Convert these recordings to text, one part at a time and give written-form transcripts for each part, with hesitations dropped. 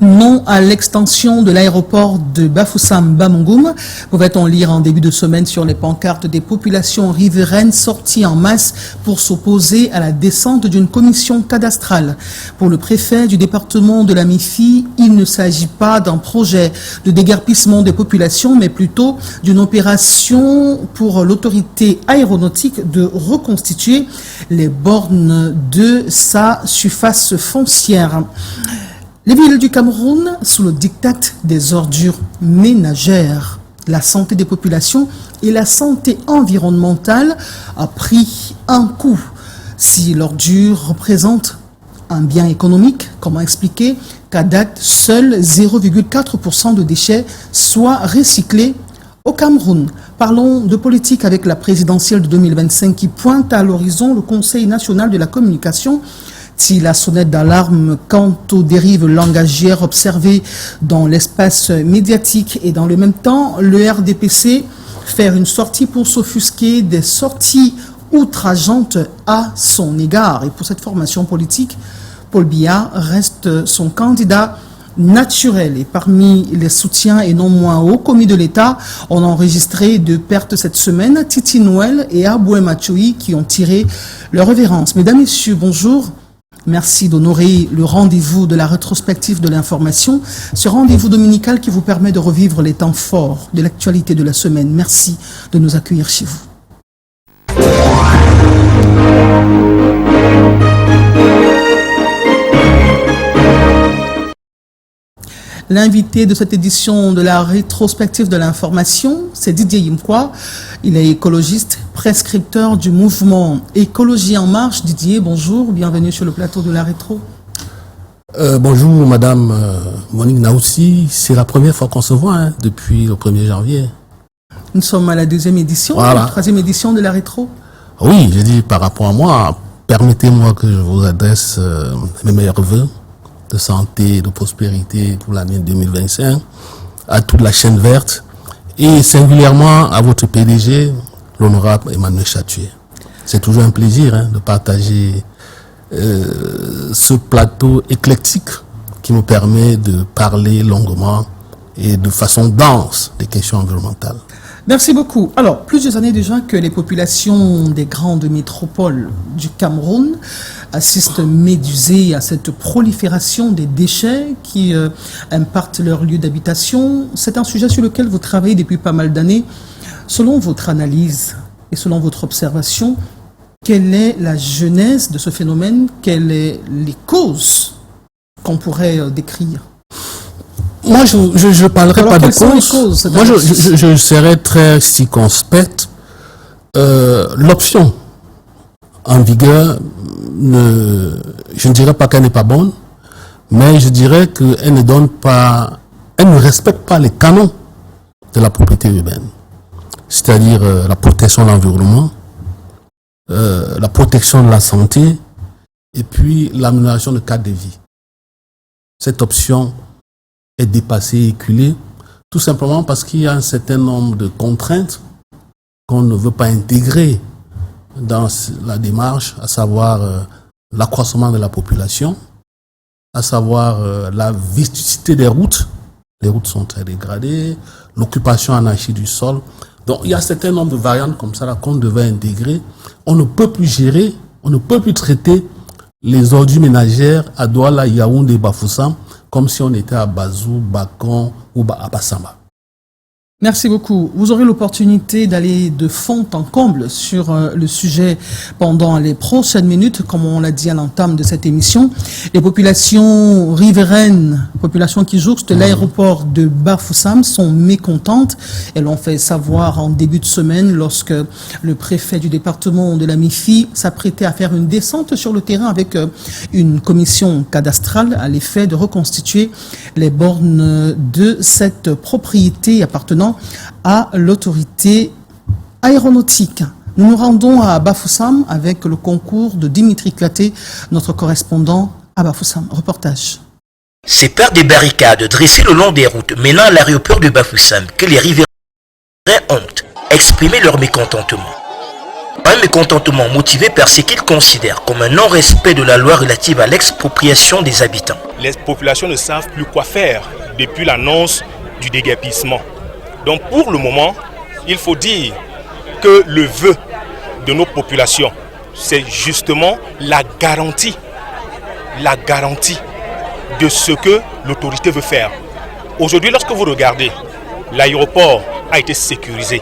Non à l'extension de l'aéroport de Bafoussam-Bamangum, pouvait-on lire en début de semaine sur les pancartes des populations riveraines sorties en masse pour s'opposer à la descente d'une commission cadastrale. Pour le préfet du département de la MIFI, il ne s'agit pas d'un projet de déguerpissement des populations, mais plutôt d'une opération pour l'autorité aéronautique de reconstituer les bornes de sa surface foncière. Les villes du Cameroun, sous le diktat des ordures ménagères, la santé des populations et la santé environnementale a pris un coup. Si l'ordure représente un bien économique, comment expliquer qu'à date, seuls 0,4% de déchets soient recyclés au Cameroun? Parlons de politique avec la présidentielle de 2025 qui pointe à l'horizon le Conseil national de la communication. Si la sonnette d'alarme quant aux dérives langagières observées dans l'espace médiatique et dans le même temps, le RDPC faire une sortie pour s'offusquer des sorties outrageantes à son égard. Et pour cette formation politique, Paul Biya reste son candidat naturel. Et parmi les soutiens et non moins hauts commis de l'État, on a enregistré de pertes cette semaine Titi Noël et Aboué Machoui qui ont tiré leur révérence. Mesdames, Messieurs, bonjour. Merci d'honorer le rendez-vous de la rétrospective de l'information, ce rendez-vous dominical qui vous permet de revivre les temps forts de l'actualité de la semaine. Merci de nous accueillir chez vous. L'invité de cette édition de la rétrospective de l'information, c'est Didier Yimkwa. Il est écologiste, prescripteur du mouvement Écologie en marche. Didier, bonjour, bienvenue sur le plateau de la rétro. Bonjour Madame Monique Naoussi, c'est la première fois qu'on se voit depuis le 1er janvier. Nous sommes à la deuxième édition, la troisième édition de la rétro. Oui, j'ai dit par rapport à moi, permettez-moi que je vous adresse mes meilleurs vœux de santé, de prospérité pour l'année 2025, à toute la chaîne verte et singulièrement à votre PDG, l'honorable Emmanuel Chatué. C'est toujours un plaisir de partager ce plateau éclectique qui nous permet de parler longuement et de façon dense des questions environnementales. Merci beaucoup. Alors, plusieurs années déjà que les populations des grandes métropoles du Cameroun assistent médusées à cette prolifération des déchets qui impactent leur lieu d'habitation. C'est un sujet sur lequel vous travaillez depuis pas mal d'années. Selon votre analyse et selon votre observation, quelle est la genèse de ce phénomène? Quelles sont les causes qu'on pourrait décrire? Moi, je ne parlerai pas de causes. Moi, je serais très circonspect. L'option en vigueur, je ne dirais pas qu'elle n'est pas bonne, mais je dirais qu'elle ne respecte pas les canons de la propriété urbaine. C'est-à-dire la protection de l'environnement, la protection de la santé, et puis l'amélioration de cadre de vie. Cette option est dépassée, éculée, tout simplement parce qu'il y a un certain nombre de contraintes qu'on ne veut pas intégrer dans la démarche, à savoir l'accroissement de la population, à savoir la vétusté des routes. Les routes sont très dégradées, l'occupation anarchique du sol. Donc il y a un certain nombre de variantes comme ça qu'on devait intégrer. On ne peut plus gérer, on ne peut plus traiter les ordures ménagères à Douala, Yaoundé, Bafoussam, comme si on était à Bazou, Bakon ou à Bassamba. Merci beaucoup. Vous aurez l'opportunité d'aller de fond en comble sur le sujet pendant les prochaines minutes, comme on l'a dit à l'entame de cette émission. Les populations riveraines, populations qui jouxtent l'aéroport de Bafoussam, sont mécontentes. Elles l'ont fait savoir en début de semaine lorsque le préfet du département de la MIFI s'apprêtait à faire une descente sur le terrain avec une commission cadastrale à l'effet de reconstituer les bornes de cette propriété appartenant à l'autorité aéronautique. Nous nous rendons à Bafoussam avec le concours de Dimitri Claté, notre correspondant à Bafoussam. Reportage. C'est par des barricades dressées le long des routes menant à l'aéroport de Bafoussam que les riverains ont exprimé leur mécontentement. Un mécontentement motivé par ce qu'ils considèrent comme un non-respect de la loi relative à l'expropriation des habitants. Les populations ne savent plus quoi faire depuis l'annonce du déguerpissement. Donc pour le moment, il faut dire que le vœu de nos populations, c'est justement la garantie de ce que l'autorité veut faire. Aujourd'hui, lorsque vous regardez, l'aéroport a été sécurisé.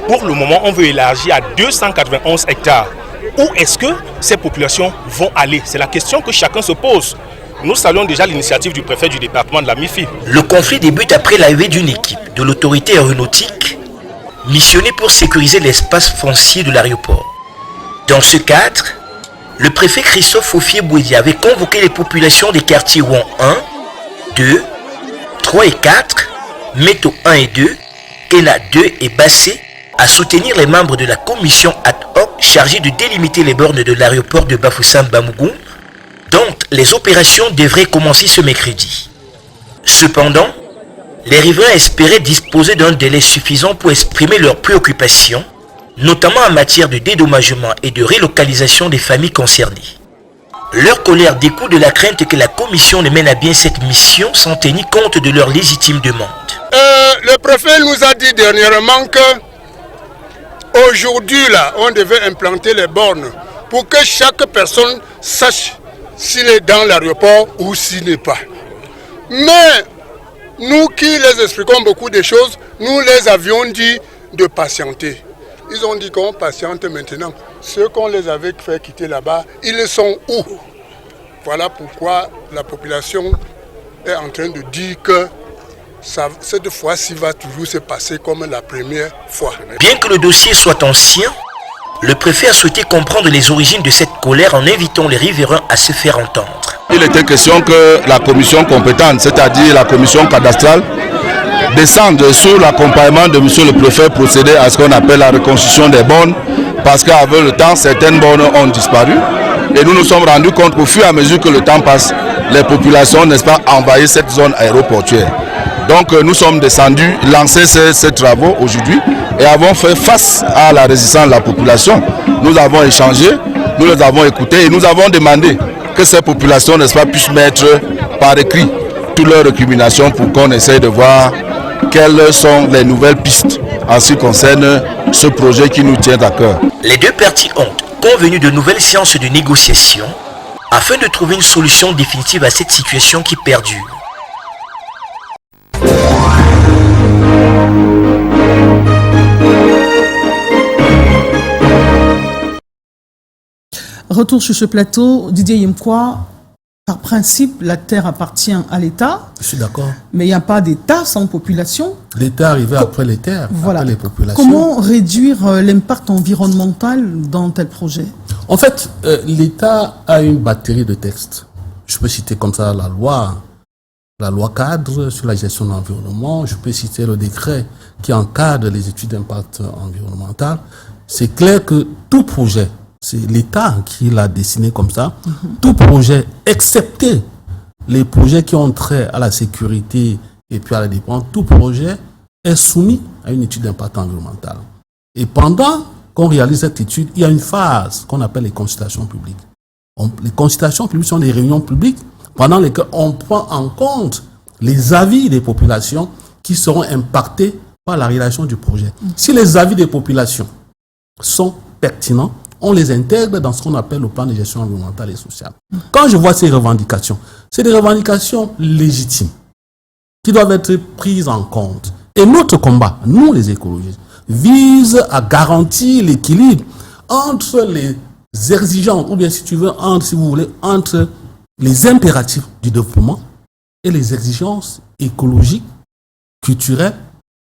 Pour le moment, on veut élargir à 291 hectares. Où est-ce que ces populations vont aller? C'est la question que chacun se pose. Nous saluons déjà l'initiative du préfet du département de la MIFI. Le conflit débute après l'arrivée d'une équipe de l'autorité aéronautique missionnée pour sécuriser l'espace foncier de l'aéroport. Dans ce cadre, le préfet Christophe Faufier-Bouédi avait convoqué les populations des quartiers Ouan 1, 2, 3 et 4, Méto 1 et 2, Kena 2 et Bassé à soutenir les membres de la commission ad hoc chargée de délimiter les bornes de l'aéroport de Bafoussam-Bamougoum, dont les opérations devraient commencer ce mercredi. Cependant, les riverains espéraient disposer d'un délai suffisant pour exprimer leurs préoccupations, notamment en matière de dédommagement et de relocalisation des familles concernées. Leur colère découle de la crainte que la commission ne mène à bien cette mission sans tenir compte de leurs légitimes demandes. Le préfet nous a dit dernièrement que aujourd'hui, là, on devait implanter les bornes pour que chaque personne sache s'il est dans l'aéroport ou s'il n'est pas. Mais nous qui les expliquons beaucoup de choses, nous les avions dit de patienter. Ils ont dit qu'on patiente maintenant. Ceux qu'on les avait fait quitter là-bas, ils sont où? Voilà pourquoi la population est en train de dire que cette fois-ci va toujours se passer comme la première fois. Bien que le dossier soit ancien, le préfet a souhaité comprendre les origines de cette colère en invitant les riverains à se faire entendre. Il était question que la commission compétente, c'est-à-dire la commission cadastrale, descende sous l'accompagnement de M. le préfet procéder à ce qu'on appelle la reconstruction des bornes, parce qu'avec le temps, certaines bornes ont disparu. Et nous nous sommes rendus compte qu'au fur et à mesure que le temps passe, les populations, n'est-ce pas, envahissent cette zone aéroportuaire. Donc nous sommes descendus, lancé ces travaux aujourd'hui et avons fait face à la résistance de la population. Nous avons échangé, nous les avons écoutés et nous avons demandé que ces populations, n'est-ce pas, puissent mettre par écrit toutes leurs récriminations pour qu'on essaye de voir quelles sont les nouvelles pistes en ce qui concerne ce projet qui nous tient à cœur. Les deux parties ont convenu de nouvelles séances de négociation afin de trouver une solution définitive à cette situation qui perdure. Retour sur ce plateau, Didier Yemkwa, par principe, la terre appartient à l'État. Je suis d'accord. Mais il n'y a pas d'État sans population. L'État arrivé après les terres, voilà. Après les populations. Comment réduire l'impact environnemental dans tel projet? En fait, l'État a une batterie de textes. Je peux citer comme ça la loi cadre sur la gestion de l'environnement. Je peux citer le décret qui encadre les études d'impact environnemental. C'est clair que tout projet, c'est l'État qui l'a dessiné comme ça. Tout projet, excepté les projets qui ont trait à la sécurité et puis à la défense, tout projet est soumis à une étude d'impact environnemental. Et pendant qu'on réalise cette étude, il y a une phase qu'on appelle les consultations publiques. Les consultations publiques sont des réunions publiques pendant lesquelles on prend en compte les avis des populations qui seront impactées par la réalisation du projet. Si les avis des populations sont pertinents, on les intègre dans ce qu'on appelle le plan de gestion environnementale et sociale. Quand je vois ces revendications, c'est des revendications légitimes qui doivent être prises en compte Et notre combat, nous les écologistes, vise à garantir l'équilibre entre les exigences, ou bien si tu veux, si vous voulez, entre les impératifs du développement et les exigences écologiques, culturelles,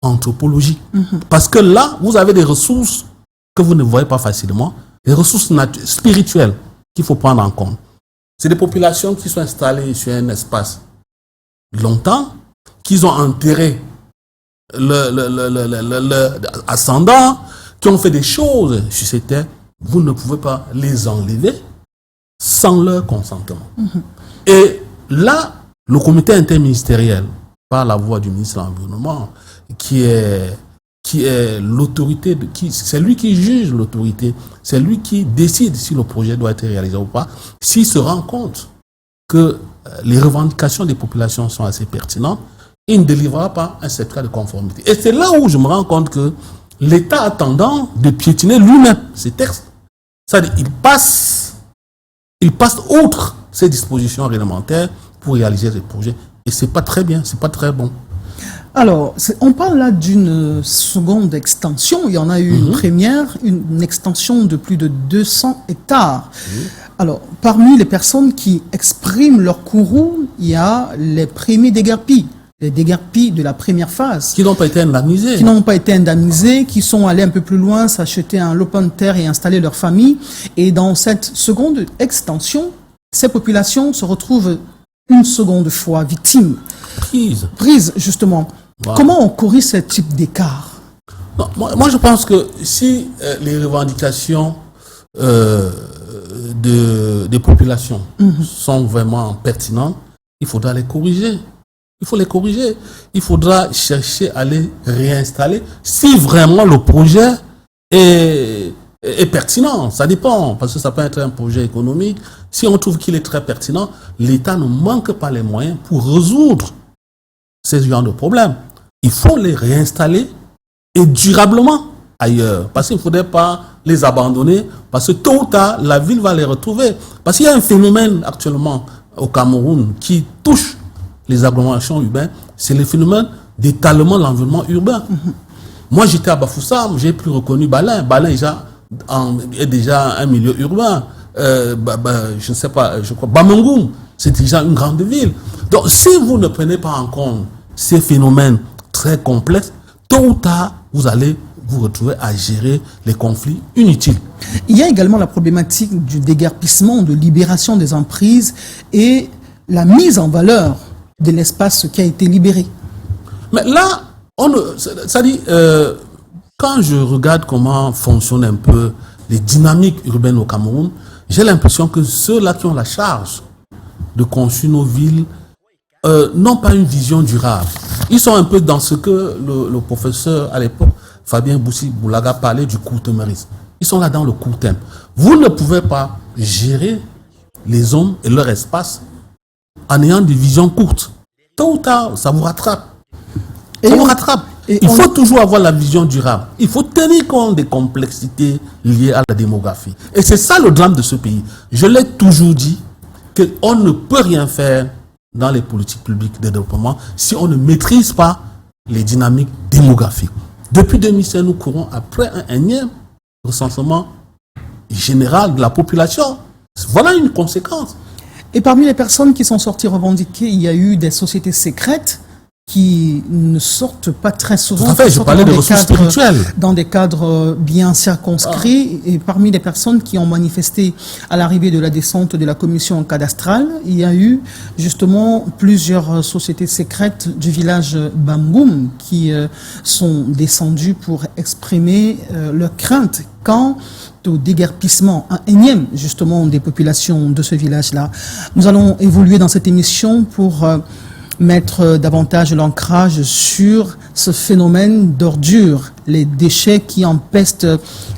anthropologiques. Parce que là, vous avez des ressources que vous ne voyez pas facilement, des ressources spirituelles qu'il faut prendre en compte. C'est des populations qui sont installées sur un espace longtemps, qui ont enterré ascendant, qui ont fait des choses sur ces terres. Vous ne pouvez pas les enlever sans leur consentement. Et là, le comité interministériel, par la voix du ministre de l'Environnement, qui est l'autorité, c'est lui qui juge l'autorité, c'est lui qui décide si le projet doit être réalisé ou pas, s'il se rend compte que les revendications des populations sont assez pertinentes, il ne délivrera pas un certificat de conformité. Et c'est là où je me rends compte que l'État a tendance de piétiner lui-même ces textes. C'est-à-dire qu'il passe outre ces dispositions réglementaires pour réaliser ces projets. Et c'est pas très bien, c'est pas très bon. Alors, on parle là d'une seconde extension. Il y en a eu une première, une extension de plus de 200 hectares. Alors, parmi les personnes qui expriment leur courroux, il y a les premiers déguerpis. Les déguerpis de la première phase. Qui n'ont pas été indemnisés. Qui n'ont pas été indemnisés, qui sont allés un peu plus loin, s'acheter un lopin de terre et installer leur famille. Et dans cette seconde extension, ces populations se retrouvent une seconde fois victimes. Prises, justement. Wow. Comment on corrige ce type d'écart? Moi, je pense que si les revendications des populations sont vraiment pertinentes, il faudra les corriger. Il faut les corriger. Il faudra chercher à les réinstaller si vraiment le projet est pertinent. Ça dépend, parce que ça peut être un projet économique. Si on trouve qu'il est très pertinent, l'État ne manque pas les moyens pour résoudre ces genres de problèmes. Il faut les réinstaller et durablement ailleurs. Parce qu'il ne faudrait pas les abandonner, parce que tôt ou tard, la ville va les retrouver. Parce qu'il y a un phénomène actuellement au Cameroun qui touche les agglomérations urbaines, c'est le phénomène d'étalement de l'environnement urbain. Moi, j'étais à Bafoussam, j'ai plus reconnu Balin. Balin est déjà un milieu urbain. Je ne sais pas, je crois, Bamangum, c'est déjà une grande ville. Donc, si vous ne prenez pas en compte ces phénomènes très complexes, tôt ou tard, vous allez vous retrouver à gérer les conflits inutiles. Il y a également la problématique du déguerpissement, de libération des emprises et la mise en valeur de l'espace qui a été libéré. Mais là, quand je regarde comment fonctionnent un peu les dynamiques urbaines au Cameroun, j'ai l'impression que ceux-là qui ont la charge de construire nos villes n'ont pas une vision durable. Ils sont un peu dans ce que le professeur à l'époque, Fabien Boussi-Boulaga, parlait du court-termisme. Ils sont là dans le court terme. Vous ne pouvez pas gérer les hommes et leur espace en ayant des visions courtes. Tôt ou tard, ça vous rattrape. Il faut toujours avoir la vision durable. Il faut tenir compte des complexités liées à la démographie. Et c'est ça le drame de ce pays. Je l'ai toujours dit, qu'on ne peut rien faire dans les politiques publiques de développement si on ne maîtrise pas les dynamiques démographiques. Depuis 2005, nous courons après un énième recensement général de la population. Voilà une conséquence. Et parmi les personnes qui sont sorties revendiquer, il y a eu des sociétés secrètes qui ne sortent pas très souvent. Tout à fait, je parlais de ressources spirituelles. Dans des cadres bien circonscrits. Et parmi les personnes qui ont manifesté à l'arrivée de la descente de la commission cadastrale, il y a eu justement plusieurs sociétés secrètes du village Bamgoum qui sont descendues pour exprimer leurs craintes quant au déguerpissement, un énième justement des populations de ce village-là. Nous allons évoluer dans cette émission pour mettre davantage l'ancrage sur ce phénomène d'ordure, les déchets qui empestent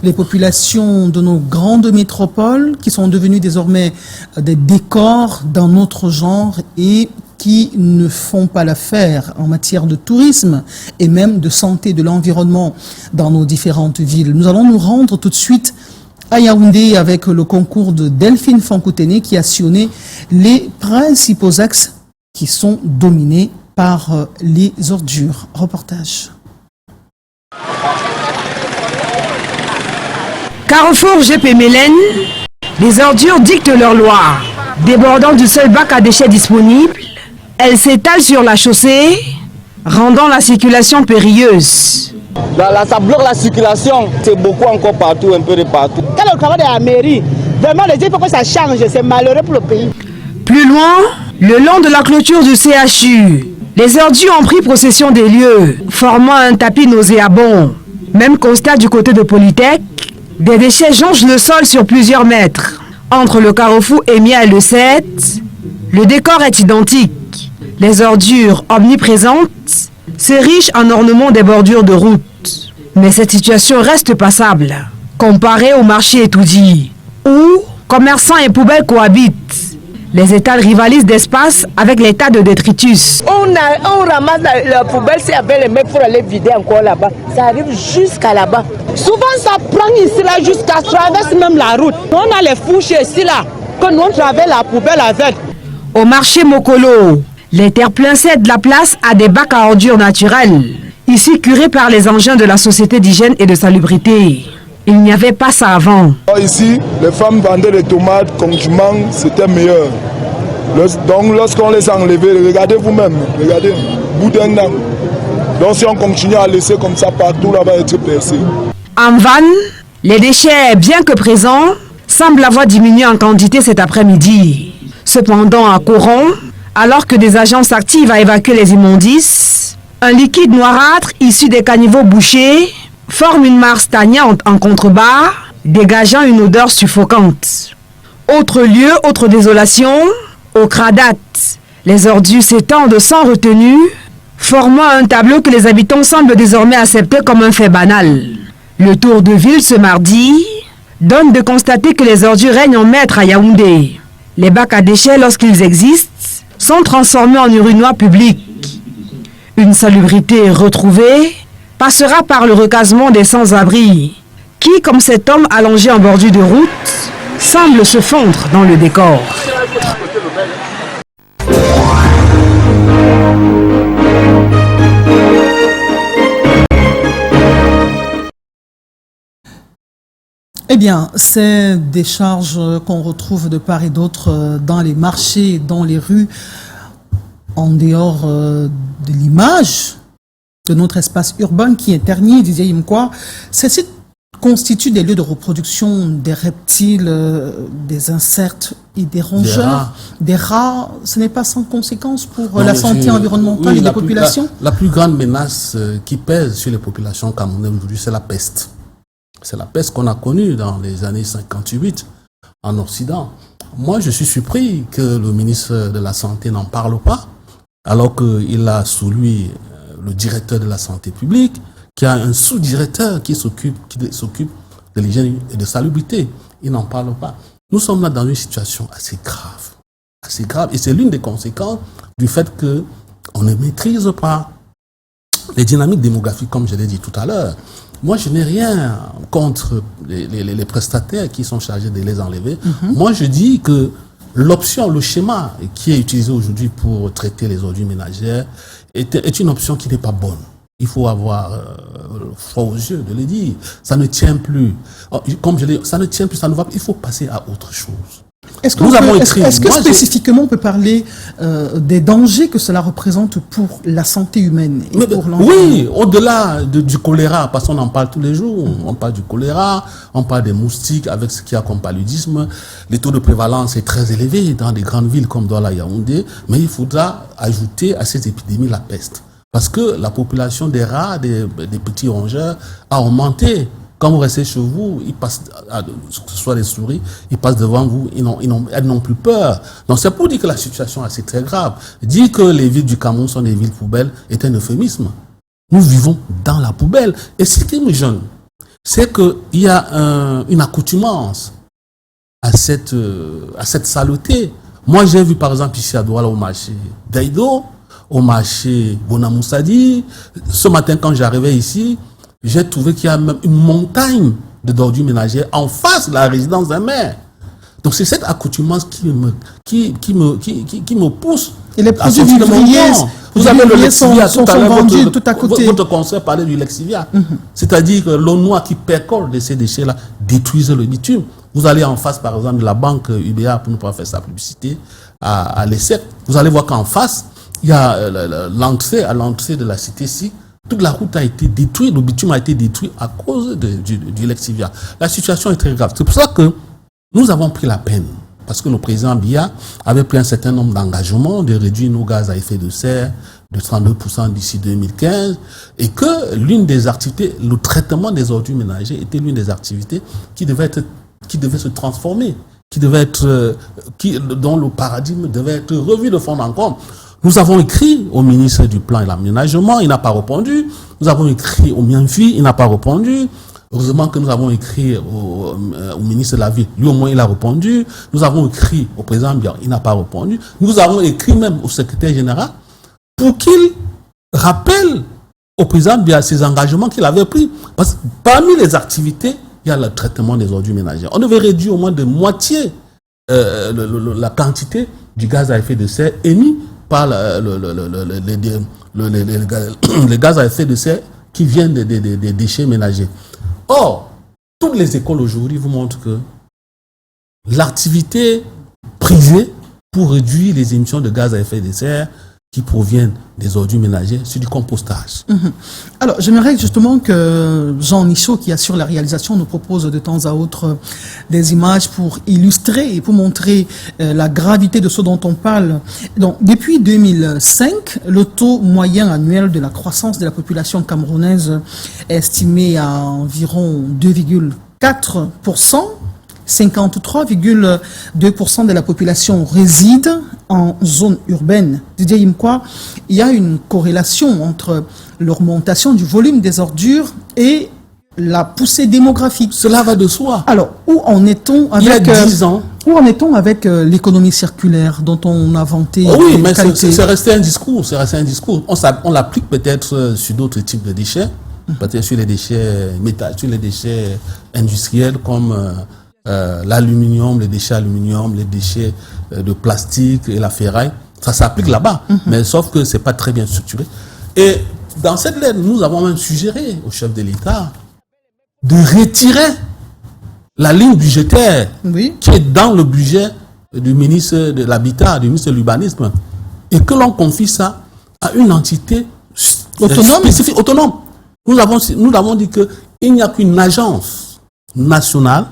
les populations de nos grandes métropoles, qui sont devenues désormais des décors d'un autre genre et qui ne font pas l'affaire en matière de tourisme et même de santé de l'environnement dans nos différentes villes. Nous allons nous rendre tout de suite à Yaoundé avec le concours de Delphine Fankoutené qui a sillonné les principaux axes qui sont dominés par les ordures. Reportage. Carrefour GP Mélène, les ordures dictent leur loi. Débordant du seul bac à déchets disponible, elles s'étalent sur la chaussée, rendant la circulation périlleuse. Ça bloque la circulation, c'est beaucoup encore partout, un peu de partout. Quand le travail de la mairie, vraiment, les il faut que ça change, c'est malheureux pour le pays. Plus loin, le long de la clôture du CHU, les ordures ont pris possession des lieux, formant un tapis nauséabond. Même constat du côté de Polytech, des déchets jonchent le sol sur plusieurs mètres. Entre le carrefour Émia et le 7, le décor est identique. Les ordures omniprésentes s'érigent en ornement des bordures de route. Mais cette situation reste passable, comparée au marché étoudi, où commerçants et poubelles cohabitent. Les étals rivalisent d'espace avec les tas de détritus. On ramasse la poubelle, c'est avec les mecs pour aller vider encore là-bas. Ça arrive jusqu'à là-bas. Souvent, ça prend ici, là, jusqu'à traverser même la route. On a les fourches ici, là, que nous on traverse la poubelle avec. Au marché Mokolo, les terre-pleins cèdent la place à des bacs à ordures naturels, ici curés par les engins de la Société d'hygiène et de salubrité. Il n'y avait pas ça avant. Ici, les femmes vendaient des tomates, condiments, c'était meilleur. Donc lorsqu'on les a enlevés, regardez vous-même, regardez, bout d'un an. Donc si on continue à laisser comme ça partout, là-bas être percé. En Vannes, les déchets, bien que présents, semblent avoir diminué en quantité cet après-midi. Cependant, à Coron, alors que des agents s'activent à évacuer les immondices, un liquide noirâtre issu des caniveaux bouchés forme une mare stagnante en contrebas, dégageant une odeur suffocante. Autre lieu, autre désolation, au Cradat, les ordures s'étendent sans retenue, formant un tableau que les habitants semblent désormais accepter comme un fait banal. Le tour de ville ce mardi donne de constater que les ordures règnent en maître à Yaoundé. Les bacs à déchets, lorsqu'ils existent, sont transformés en urinoirs publics. Une salubrité retrouvée passera par le recasement des sans-abri, qui, comme cet homme allongé en bordure de route, semble se fondre dans le décor. Eh bien, ces décharges qu'on retrouve de part et d'autre dans les marchés, dans les rues, en dehors de l'image de notre espace urbain qui est terni, disait Imkwa, ces sites constituent des lieux de reproduction des reptiles, des insectes et des rongeurs, des rats. Ce n'est pas sans conséquence pour la santé environnementale et des populations. La plus grande menace qui pèse sur les populations camerounaises aujourd'hui, c'est la peste. C'est la peste qu'on a connue dans les années 58 en Occident. Moi, je suis surpris que le ministre de la Santé n'en parle pas, alors qu'il a sous lui le directeur de la santé publique, qui a un sous-directeur qui s'occupe de l'hygiène et de salubrité. Il n'en parle pas. Nous sommes là dans une situation assez grave, et c'est l'une des conséquences du fait qu'on ne maîtrise pas les dynamiques démographiques, comme je l'ai dit tout à l'heure. Moi, je n'ai rien contre les prestataires qui sont chargés de les enlever. Moi, je dis que l'option, le schéma qui est utilisé aujourd'hui pour traiter les ordures ménagères est une option qui n'est pas bonne. Il faut avoir froid aux yeux de le dire. Ça ne tient plus. Comme je l'ai dit, ça ne tient plus, ça ne va plus. Il faut passer à autre chose. Est-ce que spécifiquement on peut parler des dangers que cela représente pour la santé humaine et pour l'environnement? Oui, au-delà du choléra, parce qu'on en parle tous les jours. On parle du choléra, on parle des moustiques avec ce qu'il y a comme paludisme. Les taux de prévalence est très élevé dans des grandes villes comme Douala, Yaoundé, mais il faudra ajouter à ces épidémies la peste. Parce que la population des rats, des petits rongeurs a augmenté. Quand vous restez chez vous, ils passent, que ce soit des souris, ils passent devant vous, elles n'ont plus peur. Donc c'est pour dire que la situation est assez très grave. Dire que les villes du Cameroun sont des villes poubelles est un euphémisme. Nous vivons dans la poubelle. Et ce qui me gêne, c'est qu'il y a une accoutumance à cette saleté. Moi, j'ai vu par exemple ici à Douala au marché d'Aïdo, au marché Bonamoussadi. Ce matin, quand j'arrivais ici, j'ai trouvé qu'il y a même une montagne d'ordures ménagères en face de la résidence d'un maire. Donc c'est cette accoutumance qui me pousse. Et les produits vivriers Vous avez le Lexivia sont vendus tout à côté. Votre conseil parlait du Lexivia. C'est-à-dire que l'eau noire qui percole de ces déchets-là détruisent le bitume. Vous allez en face, par exemple, de la banque UBA, pour ne pas faire sa publicité, à l'ESSEC. Vous allez voir qu'en face, il y a à l'entrée de la cité-ci, toute la route a été détruite, le bitume a été détruit à cause du Lexivia. La situation est très grave. C'est pour ça que nous avons pris la peine, parce que le président Biya avait pris un certain nombre d'engagements de réduire nos gaz à effet de serre de 32% d'ici 2015, et que l'une des activités, le traitement des ordures ménagères, était l'une des activités qui devait se transformer, dont le paradigme devait être revu de fond en comble. Nous avons écrit au ministre du Plan et de l'Aménagement, il n'a pas répondu. Nous avons écrit au Mienfi, il n'a pas répondu. Heureusement que nous avons écrit au ministre de la Ville, lui au moins il a répondu. Nous avons écrit au président Biya, il n'a pas répondu. Nous avons écrit même au secrétaire général pour qu'il rappelle au président Biya ses engagements qu'il avait pris. Parce que parmi les activités, il y a le traitement des ordures ménagères. On devait réduire au moins de moitié la quantité du gaz à effet de serre émis par les gaz à effet de serre qui viennent des déchets ménagers. Or, toutes les écoles aujourd'hui vous montrent que l'activité prisée pour réduire les émissions de gaz à effet de serre qui proviennent des ordures ménagères, c'est du compostage. Alors, j'aimerais justement que Jean Nichaud, qui assure la réalisation, nous propose de temps à autre des images pour illustrer et pour montrer la gravité de ce dont on parle. Donc, depuis 2005, le taux moyen annuel de la croissance de la population camerounaise est estimé à environ 2,4%. 53,2% de la population réside en zone urbaine. Didier Imkwa, il y a une corrélation entre l'augmentation du volume des ordures et la poussée démographique. Cela va de soi. Alors, où en est-on avec, il y a 10 ans. Où en est-on avec l'économie circulaire dont on a vanté? Oui, mais c'est resté un discours. C'est resté un discours. On l'applique peut-être sur d'autres types de déchets, peut-être sur les déchets industriels comme l'aluminium, les déchets aluminium, les déchets de plastique et la ferraille. Ça s'applique là-bas, mais sauf que c'est pas très bien structuré. Et dans cette lettre, nous avons même suggéré au chef de l'État de retirer la ligne budgétaire qui est dans le budget du ministre de l'Habitat, du ministre de l'Urbanisme, et que l'on confie ça à une entité spécifique, autonome. Nous avons dit qu'il n'y a qu'une agence nationale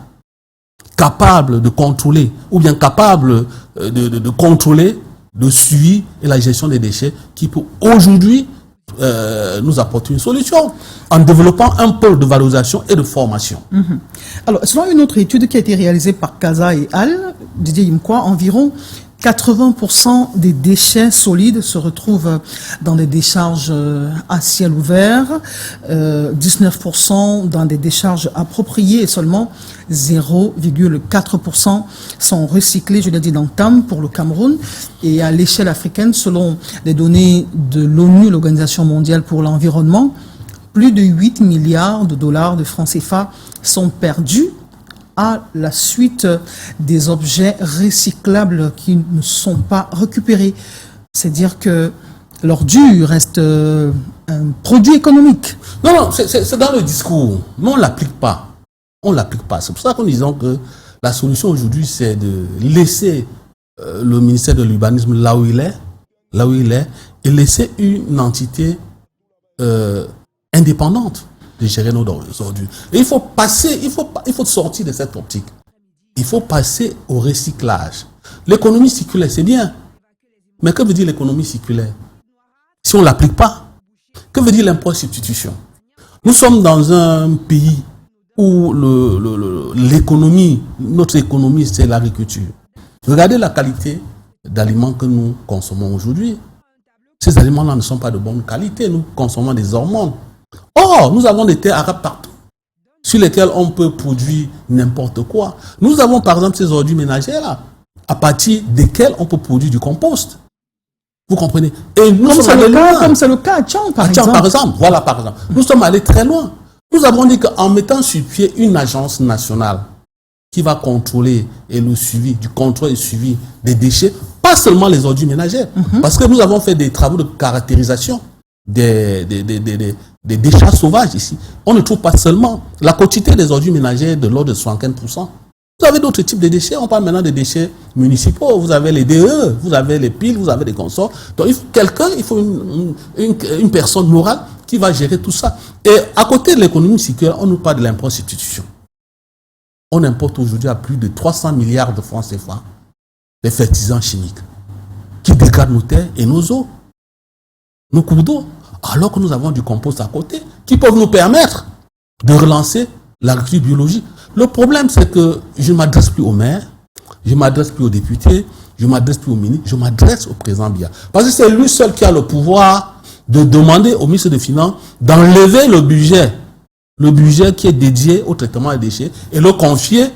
capable de contrôler, ou bien capable de contrôler le suivi et la gestion des déchets, qui peut aujourd'hui nous apporter une solution en développant un pôle de valorisation et de formation. Alors, selon une autre étude qui a été réalisée par Casa et Al, Didier Imkwa, environ 80% des déchets solides se retrouvent dans des décharges à ciel ouvert, 19% dans des décharges appropriées et seulement 0,4% sont recyclés, je l'ai dit, dans TAM pour le Cameroun. Et à l'échelle africaine, selon les données de l'ONU, l'Organisation mondiale pour l'environnement, plus de 8 milliards de dollars de francs CFA sont perdus à la suite des objets recyclables qui ne sont pas récupérés. C'est-à-dire que l'ordure reste un produit économique. Non, c'est dans le discours, mais on ne l'applique pas. On ne l'applique pas. C'est pour ça que nous disons que la solution aujourd'hui, c'est de laisser le ministère de l'Urbanisme là où il est, et laisser une entité indépendante de gérer nos ordures. Et il faut sortir de cette optique. Il faut passer au recyclage. L'économie circulaire, c'est bien. Mais que veut dire l'économie circulaire si on ne l'applique pas? Que veut dire l'impôt substitution? Nous sommes dans un pays où l'économie, notre économie, c'est l'agriculture. Regardez la qualité d'aliments que nous consommons aujourd'hui. Ces aliments-là ne sont pas de bonne qualité. Nous consommons des hormones. Or, nous avons des terres arabes partout, sur lesquelles on peut produire n'importe quoi. Nous avons par exemple ces ordures ménagères-là, à partir desquelles on peut produire du compost. Vous comprenez? Et nous comme c'est le cas à Tchang, par exemple. Voilà, par exemple. Nous sommes allés très loin. Nous avons dit qu'en mettant sur pied une agence nationale qui va contrôler et le suivi, du contrôle et suivi des déchets, Pas seulement les ordures ménagères, parce que nous avons fait des travaux de caractérisation des déchets sauvages ici. On ne trouve pas seulement la quantité des ordures ménagères de l'ordre de 75%. Vous avez d'autres types de déchets. On parle maintenant des déchets municipaux. Vous avez les DE, vous avez les piles, vous avez des consorts. Donc il faut une personne morale qui va gérer tout ça. Et à côté de l'économie circulaire, on nous parle de l'import-substitution. On importe aujourd'hui à plus de 300 milliards de francs CFA des fertilisants chimiques qui dégradent nos terres et nos eaux, nos cours d'eau, alors que nous avons du compost à côté qui peuvent nous permettre de relancer l'agriculture biologique. Le problème, c'est que je ne m'adresse plus aux maires, je ne m'adresse plus aux députés, je ne m'adresse plus aux ministres, je m'adresse au président Biya. Parce que c'est lui seul qui a le pouvoir de demander au ministre des Finances d'enlever le budget qui est dédié au traitement des déchets et le confier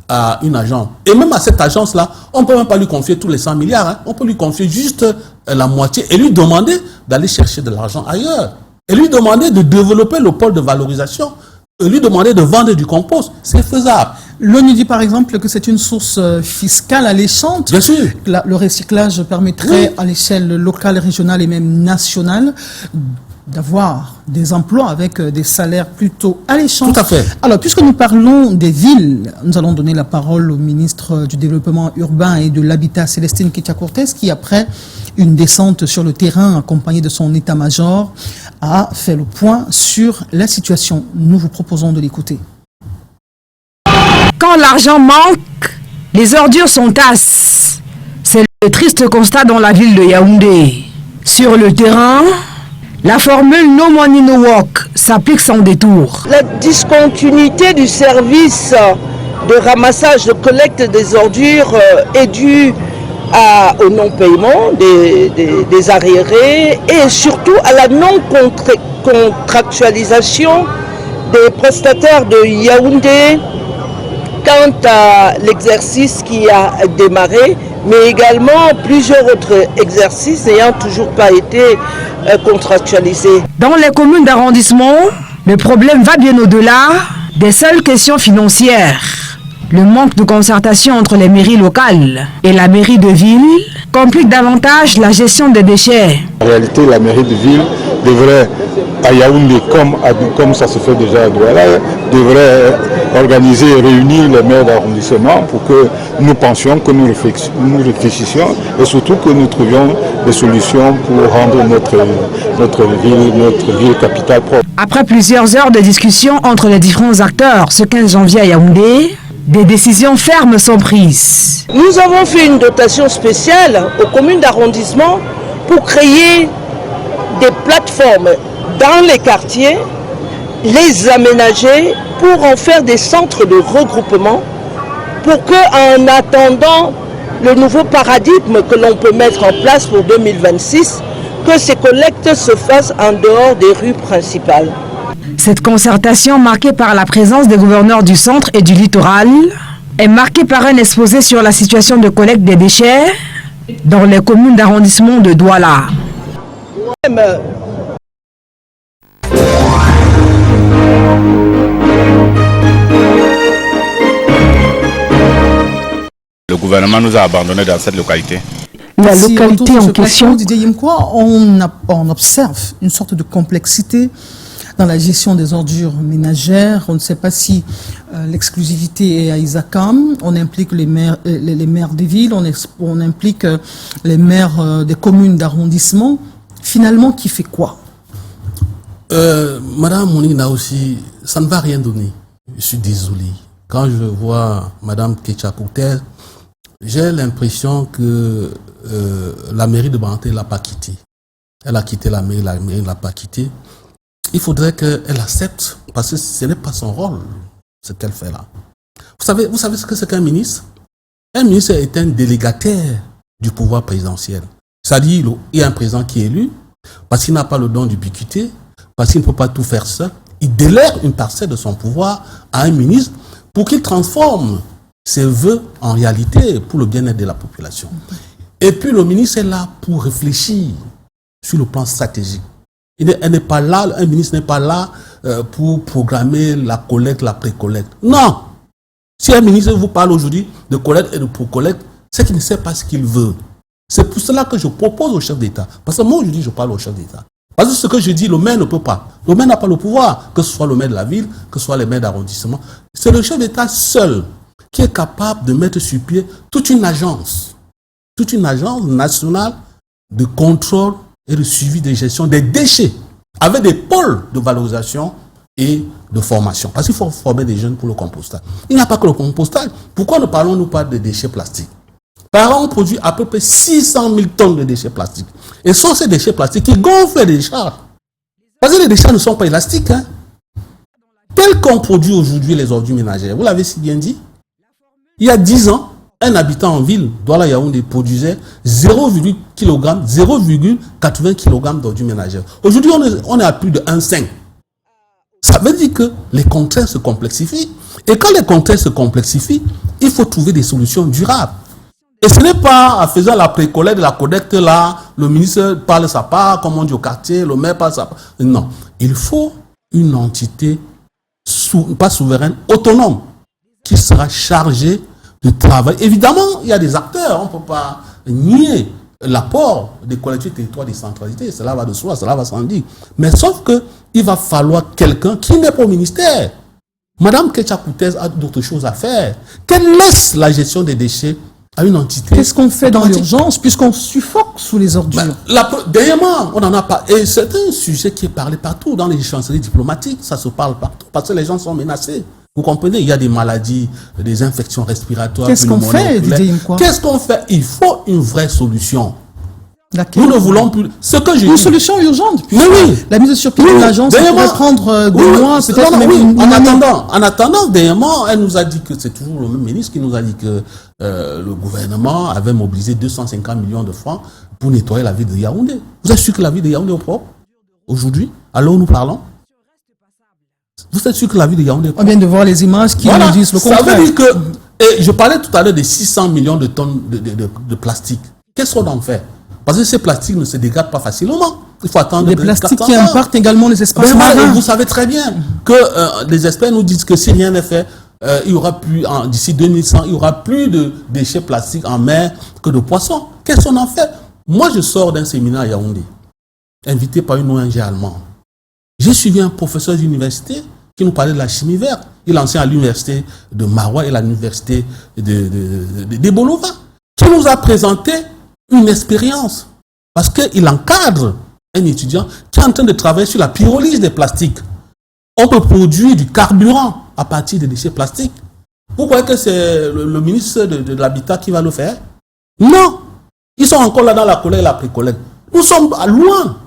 à une agence. Et même à cette agence-là, on ne peut même pas lui confier tous les 100 milliards. Hein. On peut lui confier juste la moitié et lui demander d'aller chercher de l'argent ailleurs. Et lui demander de développer le pôle de valorisation. Et lui demander de vendre du compost. C'est faisable. L'ONU dit par exemple que c'est une source fiscale alléchante. Bien sûr. Le recyclage permettrait à l'échelle locale, régionale et même nationale d'avoir des emplois avec des salaires plutôt alléchants. Tout à fait. Alors, puisque nous parlons des villes, nous allons donner la parole au ministre du Développement urbain et de l'Habitat, Célestine Kétia-Cortez, qui, après une descente sur le terrain accompagnée de son état-major, a fait le point sur la situation. Nous vous proposons de l'écouter. Quand l'argent manque, les ordures sont tasses. C'est le triste constat dans la ville de Yaoundé. Sur le terrain, la formule No Money No Work s'applique sans détour. La discontinuité du service de ramassage, de collecte des ordures est due au non-paiement des arriérés et surtout à la non-contractualisation des prestataires de Yaoundé quant à l'exercice qui a démarré, mais également plusieurs autres exercices n'ayant toujours pas été contractualisés. Dans les communes d'arrondissement, le problème va bien au-delà des seules questions financières. Le manque de concertation entre les mairies locales et la mairie de ville complique davantage la gestion des déchets. En réalité, la mairie de ville devrait, à Yaoundé, comme ça se fait déjà à Douala, devrait organiser et réunir les maires d'arrondissement pour que nous pensions, que nous réfléchissions et surtout que nous trouvions des solutions pour rendre notre ville capitale propre. Après plusieurs heures de discussion entre les différents acteurs ce 15 janvier à Yaoundé, des décisions fermes sont prises. Nous avons fait une dotation spéciale aux communes d'arrondissement pour créer des plateformes dans les quartiers, les aménager pour en faire des centres de regroupement pour que, en attendant le nouveau paradigme que l'on peut mettre en place pour 2026, que ces collectes se fassent en dehors des rues principales. Cette concertation, marquée par la présence des gouverneurs du centre et du littoral, est marquée par un exposé sur la situation de collecte des déchets dans les communes d'arrondissement de Douala. Le gouvernement nous a abandonnés dans cette localité. La localité en question. Didier Yimkwa, on observe une sorte de complexité dans la gestion des ordures ménagères. On ne sait pas si l'exclusivité est à Isakam. On implique les maires des villes, on implique les maires des communes d'arrondissement. Finalement, qui fait quoi? Madame Mounina aussi, ça ne va rien donner. Je suis désolé. Quand je vois Madame Kétia-Cortez, j'ai l'impression que la mairie de Banté ne l'a pas quittée. Elle a quitté la mairie ne l'a pas quittée. Il faudrait qu'elle accepte, parce que ce n'est pas son rôle, ce qu'elle fait là. Vous savez ce que c'est qu'un ministre? Un ministre est un délégataire du pouvoir présidentiel. C'est-à-dire, il y a un président qui est élu, parce qu'il n'a pas le don d'ubiquité, parce qu'il ne peut pas tout faire seul. Il délègue une parcelle de son pouvoir à un ministre pour qu'il transforme ses vœux en réalité pour le bien-être de la population. Et puis le ministre est là pour réfléchir sur le plan stratégique. Elle n'est pas là, un ministre n'est pas là pour programmer la collecte, la pré-collecte. Non! Si un ministre vous parle aujourd'hui de collecte et de pré-collecte, c'est qu'il ne sait pas ce qu'il veut. C'est pour cela que je propose au chef d'État. Parce que moi, aujourd'hui, je parle au chef d'État. Parce que ce que je dis, le maire ne peut pas. Le maire n'a pas le pouvoir, que ce soit le maire de la ville, que ce soit les maires d'arrondissement. C'est le chef d'État seul qui est capable de mettre sur pied toute une agence nationale de contrôle et de suivi de gestion des déchets, avec des pôles de valorisation et de formation. Parce qu'il faut former des jeunes pour le compostage. Il n'y a pas que le compostage. Pourquoi ne parlons-nous pas de déchets plastiques? Par an, on produit à peu près 600 000 tonnes de déchets plastiques. Et ce sont ces déchets plastiques qui gonflent les décharges. Parce que les déchets ne sont pas élastiques. Tels qu'on produit aujourd'hui les ordures ménagères, vous l'avez si bien dit, il y a 10 ans, un habitant en ville, Douala Yaoundé, produisait 0,80 kg d'ordures ménagères. Aujourd'hui, on est à plus de 1,5. Ça veut dire que les contraintes se complexifient. Et quand les contraintes se complexifient, il faut trouver des solutions durables. Et ce n'est pas en faisant la précollecte de la collecte là, le ministre parle sa part, comme on dit au quartier, le maire parle sa part. Non, il faut une entité, pas souveraine, autonome, qui sera chargée de travail. Évidemment, il y a des acteurs, on ne peut pas nier l'apport des collectivités territoriales décentralisées, cela va de soi, cela va sans dire. Mais sauf qu'il va falloir quelqu'un qui n'est pas au ministère. Madame Ketchakoutez a d'autres choses à faire. Qu'elle laisse la gestion des déchets à une entité. Qu'est-ce qu'on fait dans l'urgence puisqu'on suffoque sous les ordures? Dernièrement, on en a pas. Et c'est un sujet qui est parlé partout dans les chancelleries diplomatiques. Ça se parle partout parce que les gens sont menacés. Vous comprenez, il y a des maladies, des infections respiratoires. Qu'est-ce qu'on fait, Didier Imkwa? Qu'est-ce qu'on fait? Il faut une vraie solution. Laquelle? Nous ne voulons plus. Ce que je une dis. solution urgente. Mais oui. La mise sur pied de l'agence pourrait prendre des mois, peut-être même une année. En attendant, dernièrement, elle nous a dit que c'est toujours le même ministre qui nous a dit que le gouvernement avait mobilisé 250 millions de francs pour nettoyer la ville de Yaoundé. Vous êtes sûr que la ville de Yaoundé est propre aujourd'hui, alors nous parlons? Vous êtes sûr que la ville de Yaoundé est propre? On vient de voir les images qui nous disent le contraire. Ça veut dire que, et je parlais tout à l'heure des 600 millions de tonnes de plastique. Qu'est-ce qu'on en fait? Parce que ces plastiques ne se dégradent pas facilement. Il faut attendre. Les plastiques qui impactent également les espaces marins. Vous savez très bien que les experts nous disent que si rien n'est fait, il y aura plus, d'ici 2100, il y aura plus de déchets plastiques en mer que de poissons. Qu'est-ce qu'on en fait? Moi, je sors d'un séminaire à Yaoundé, invité par une ONG allemande. J'ai suivi un professeur d'université qui nous parlait de la chimie verte. Il enseigne à l'université de Maroua et à l'université de Bolova, qui nous a présenté une expérience. Parce qu'il encadre un étudiant qui est en train de travailler sur la pyrolyse des plastiques. On peut produire du carburant à partir des déchets plastiques. Vous croyez que c'est le ministre de l'Habitat qui va le faire? Non. Ils sont encore là dans la collecte et la pré-collecte. Nous sommes loin.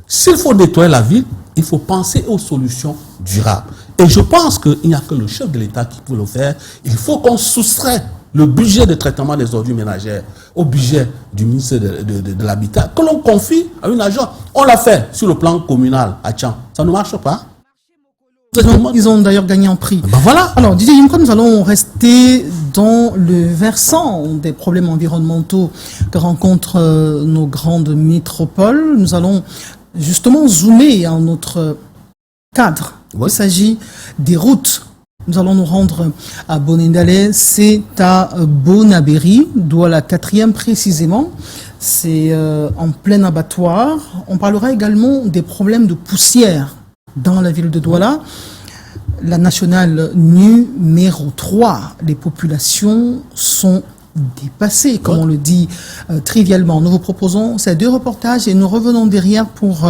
S'il faut nettoyer la ville, il faut penser aux solutions durables. Et je pense qu'il n'y a que le chef de l'État qui peut le faire. Il faut qu'on soustrait le budget de traitement des ordures ménagères au budget du ministère de l'Habitat, que l'on confie à une agence. On l'a fait sur le plan communal à Tchang. Ça ne marche pas. Ils ont d'ailleurs gagné en prix. Ben voilà. Alors, Didier Imkwa, nous allons rester dans le versant des problèmes environnementaux que rencontrent nos grandes métropoles. Nous allons justement zoomer en notre cadre. Il s'agit des routes. Nous allons nous rendre à Bonendale, c'est à Bonaberi, Douala 4e précisément. C'est en plein abattoir. On parlera également des problèmes de poussière dans la ville de Douala. La nationale numéro 3, les populations sont dépassées, comme on le dit trivialement. Nous vous proposons ces deux reportages et nous revenons derrière pour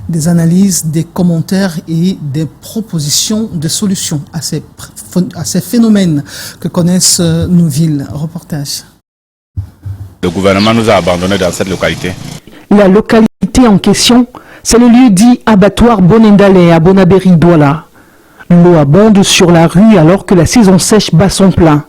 des analyses, des commentaires et des propositions de solutions à ces phénomènes que connaissent nos villes. Reportage. Le gouvernement nous a abandonnés dans cette localité. La localité en question, c'est le lieu dit abattoir Bonendale à Bonaberi Douala. L'eau abonde sur la rue alors que la saison sèche bat son plein.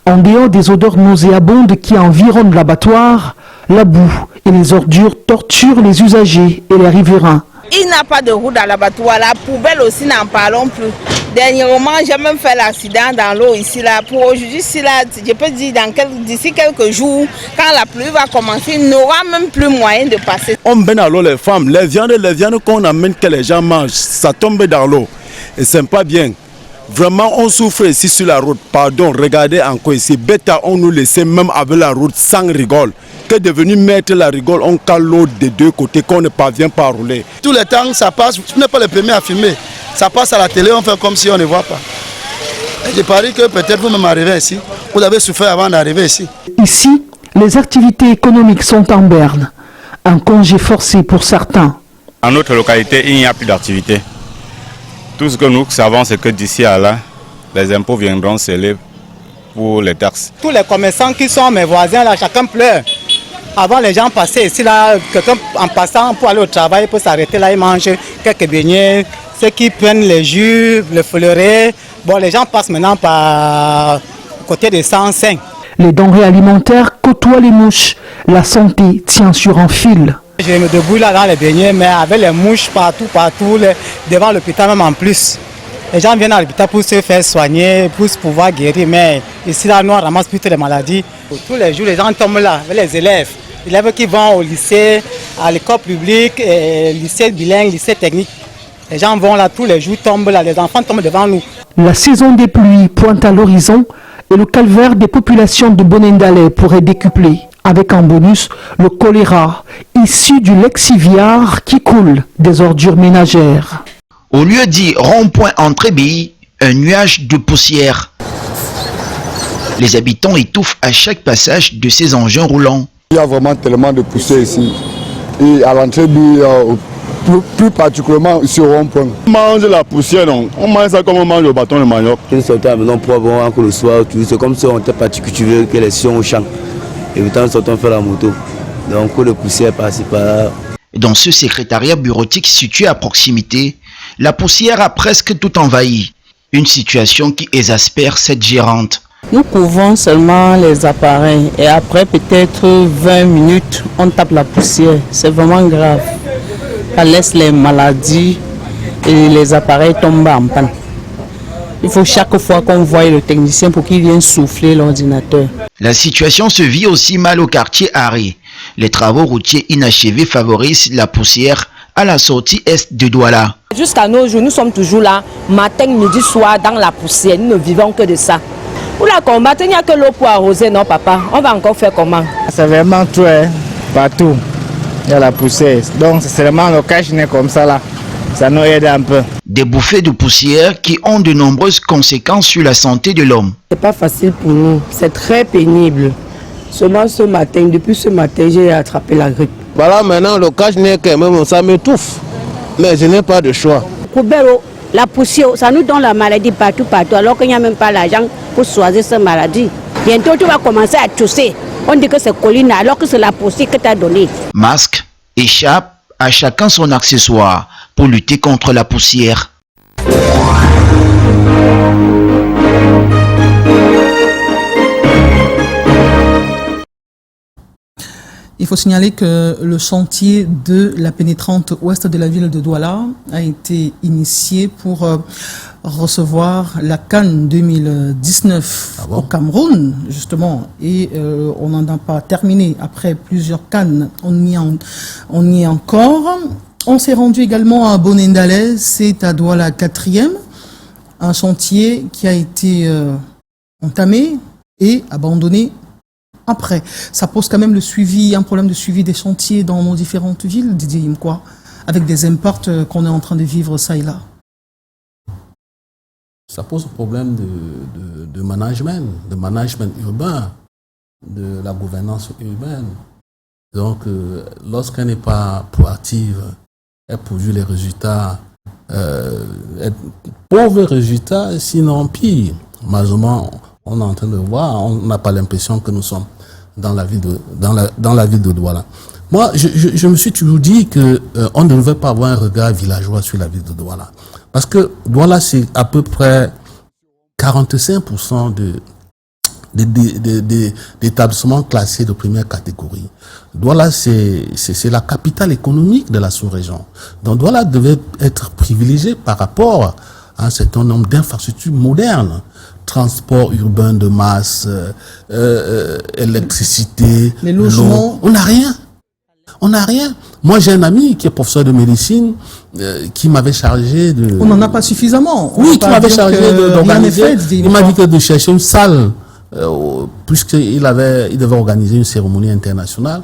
En dehors des odeurs nauséabondes qui environnent l'abattoir, la boue et les ordures torturent les usagers et les riverains. Il n'y a pas de route dans l'abattoir. La poubelle aussi, n'en parlons plus. Dernièrement, j'ai même fait l'accident dans l'eau ici. Là. Pour aujourd'hui, je peux dire d'ici quelques jours, quand la pluie va commencer, il n'aura même plus moyen de passer. On mène alors les femmes, les viandes qu'on amène que les gens mangent, ça tombe dans l'eau. Et c'est pas bien. Vraiment, on souffre ici sur la route. Pardon, regardez encore ici. Bêta, on nous laissait même avec la route sans rigole. qu'est devenu mettre la rigole, on cale l'eau des deux côtés, qu'on ne parvient pas à rouler. Tout le temps, ça passe, tu n'es pas le premier à filmer. Ça passe à la télé, on fait comme si on ne voit pas. Et je parie que peut-être vous-même arrivez ici. Vous avez souffert avant d'arriver ici. Ici, les activités économiques sont en berne. Un congé forcé pour certains. En notre localité, il n'y a plus d'activité. Tout ce que nous savons, c'est que d'ici à là, les impôts viendront sceller pour les taxes. Tous les commerçants qui sont mes voisins, là, chacun pleure. Avant, les gens passaient ici, là, quelqu'un en passant pour aller au travail, pour s'arrêter là, ils mangent quelques beignets. Ceux qui prennent les jus, le fleuret. Bon, les gens passent maintenant par côté des 105. Les denrées alimentaires côtoient les mouches. La santé tient sur un fil. Je me débrouille là dans les beignets, mais avec les mouches partout, devant l'hôpital même en plus. Les gens viennent à l'hôpital pour se faire soigner, pour pouvoir guérir, mais ici là, nous on ramasse plus les maladies. Tous les jours, les gens tombent là, avec les élèves qui vont au lycée, à l'école publique, lycée bilingue, lycée technique. Les gens vont là, tous les jours tombent là, les enfants tombent devant nous. La saison des pluies pointe à l'horizon et le calvaire des populations de Bonendalé pourrait décupler. Avec en bonus le choléra, issu du lexiviard qui coule des ordures ménagères. Au lieu dit rond-point entre billes, un nuage de poussière. Les habitants étouffent à chaque passage de ces engins roulants. Il y a vraiment tellement de poussière ici. Et à l'entrée, plus particulièrement ici au rond-point. On mange la poussière, non. On mange ça comme on mange le bâton de manioc. Ils sortent à la maison pour avoir encore le soir. C'est comme si on était parti cultiver que les sions au champ. Et puis nous sortons faire la moto. Donc le poussière passe par là. Dans ce secrétariat bureautique situé à proximité, la poussière a presque tout envahi. Une situation qui exaspère cette gérante. Nous couvrons seulement les appareils et après peut-être 20 minutes, on tape la poussière. C'est vraiment grave. Ça laisse les maladies et les appareils tombent en panne. Il faut chaque fois qu'on voit le technicien pour qu'il vienne souffler l'ordinateur. La situation se vit aussi mal au quartier Harry. Les travaux routiers inachevés favorisent la poussière à la sortie est de Douala. Jusqu'à nos jours, nous sommes toujours là, matin, midi, soir, dans la poussière. Nous ne vivons que de ça. Pour la combattre, il n'y a que l'eau pour arroser, non papa? On va encore faire comment? C'est vraiment tout, hein, partout. Il y a la poussière. Donc c'est seulement le cache-nez comme ça là. Ça nous aide un peu. Des bouffées de poussière qui ont de nombreuses conséquences sur la santé de l'homme. C'est pas facile pour nous, c'est très pénible. Seulement ce matin, depuis ce matin, j'ai attrapé la grippe. Voilà, maintenant le cache-nez quand même, ça m'étouffe. Mais je n'ai pas de choix. La poussière, ça nous donne la maladie partout, alors qu'il n'y a même pas l'argent pour choisir cette maladie. Bientôt, tu vas commencer à tousser. On dit que c'est colline, alors que c'est la poussière que tu as donnée. Masque, échappe, à chacun son accessoire pour lutter contre la poussière. Il faut signaler que le chantier de la pénétrante ouest de la ville de Douala a été initié pour recevoir la Cannes 2019 au Cameroun, justement. Et on n'en a pas terminé. Après plusieurs Cannes, on y est encore. On s'est rendu également à Bonendalé, c'est à Douala 4e, un chantier qui a été entamé et abandonné après. Ça pose quand même un problème de suivi des chantiers dans nos différentes villes, Didier Imkwa, avec des impacts qu'on est en train de vivre ça et là. Ça pose un problème de management urbain, de la gouvernance urbaine. Donc, lorsqu'elle n'est pas proactive, elle produit les résultats, pauvres résultats, sinon pire. Malheureusement, on est en train de voir, on n'a pas l'impression que nous sommes dans la ville de Douala. Moi, je me suis toujours dit qu'on ne devait pas avoir un regard villageois sur la ville de Douala. Parce que Douala, c'est à peu près 45% d'établissements classés de première catégorie. Douala, c'est la capitale économique de la sous-région. Donc Douala devait être privilégié par rapport à un certain nombre d'infrastructures modernes. Transport urbain de masse, électricité, les logements. L'eau. On n'a rien. Moi, j'ai un ami qui est professeur de médecine qui m'avait chargé de... On n'en a pas suffisamment. Oui, qui m'avait chargé d'organiser. Il m'a dit que de chercher une salle puisqu'il devait organiser une cérémonie internationale,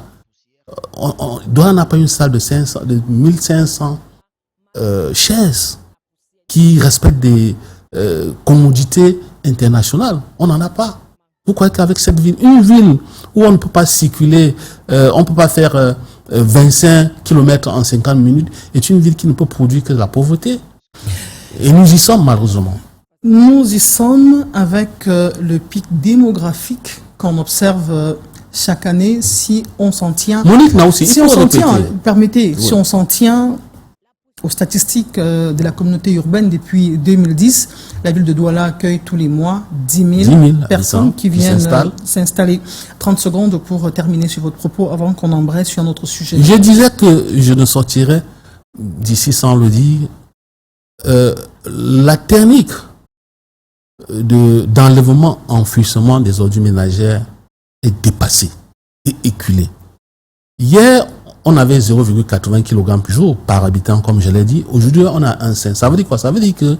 Douala n'a pas une salle de 1500 chaises qui respectent des commodités internationales. On n'en a pas. Vous croyez qu'avec cette ville, une ville où on ne peut pas circuler, on ne peut pas faire 25 km en 50 minutes, est une ville qui ne peut produire que de la pauvreté. Et nous y sommes malheureusement. Nous y sommes avec le pic démographique qu'on observe chaque année si on s'en tient. Monique n'a aussi, si on s'en tient, permettez, oui. Si on s'en tient aux statistiques de la communauté urbaine depuis 2010, la ville de Douala accueille tous les mois 10 000 personnes qui viennent s'installer. 30 secondes pour terminer sur votre propos avant qu'on embraye sur un autre sujet. Je disais que je ne sortirais d'ici sans le dire. La technique d'enlèvement, enfouissement des ordures ménagères est dépassée et éculée. Hier, on avait 0,80 kg par jour par habitant, comme je l'ai dit. Aujourd'hui, on a 1,5. Ça veut dire quoi? Ça veut dire que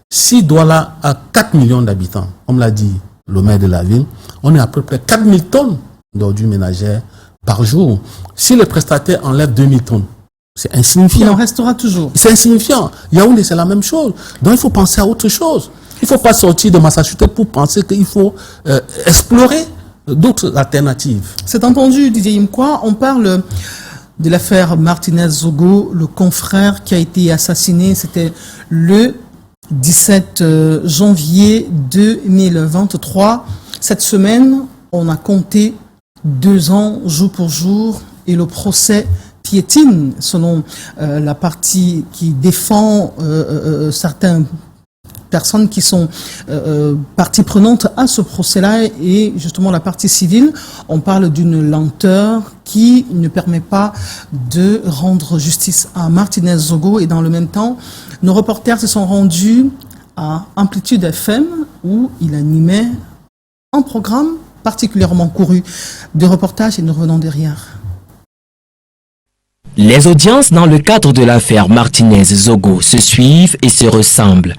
si Douala a 4 millions d'habitants, comme l'a dit le maire de la ville, on est à peu près 4 000 tonnes d'ordures ménagères par jour. Si les prestataires enlèvent 2 000 tonnes, c'est insignifiant. Il en restera toujours. C'est insignifiant. Yaoundé, c'est la même chose. Donc, il faut penser à autre chose. Il ne faut pas sortir de Massachusetts pour penser qu'il faut explorer d'autres alternatives. C'est entendu, Didier Imkwa. On parle de l'affaire Martinez-Zogo, le confrère qui a été assassiné. C'était le 17 janvier 2023. Cette semaine, on a compté 2 ans, jour pour jour, et le procès piétine, selon la partie qui défend certaines personnes qui sont partie prenante à ce procès-là, et justement la partie civile. On parle d'une lenteur qui ne permet pas de rendre justice à Martinez-Zogo, et dans le même temps, nos reporters se sont rendus à Amplitude FM où il animait un programme particulièrement couru de reportages, et nous revenons derrière. Les audiences dans le cadre de l'affaire Martinez-Zogo se suivent et se ressemblent.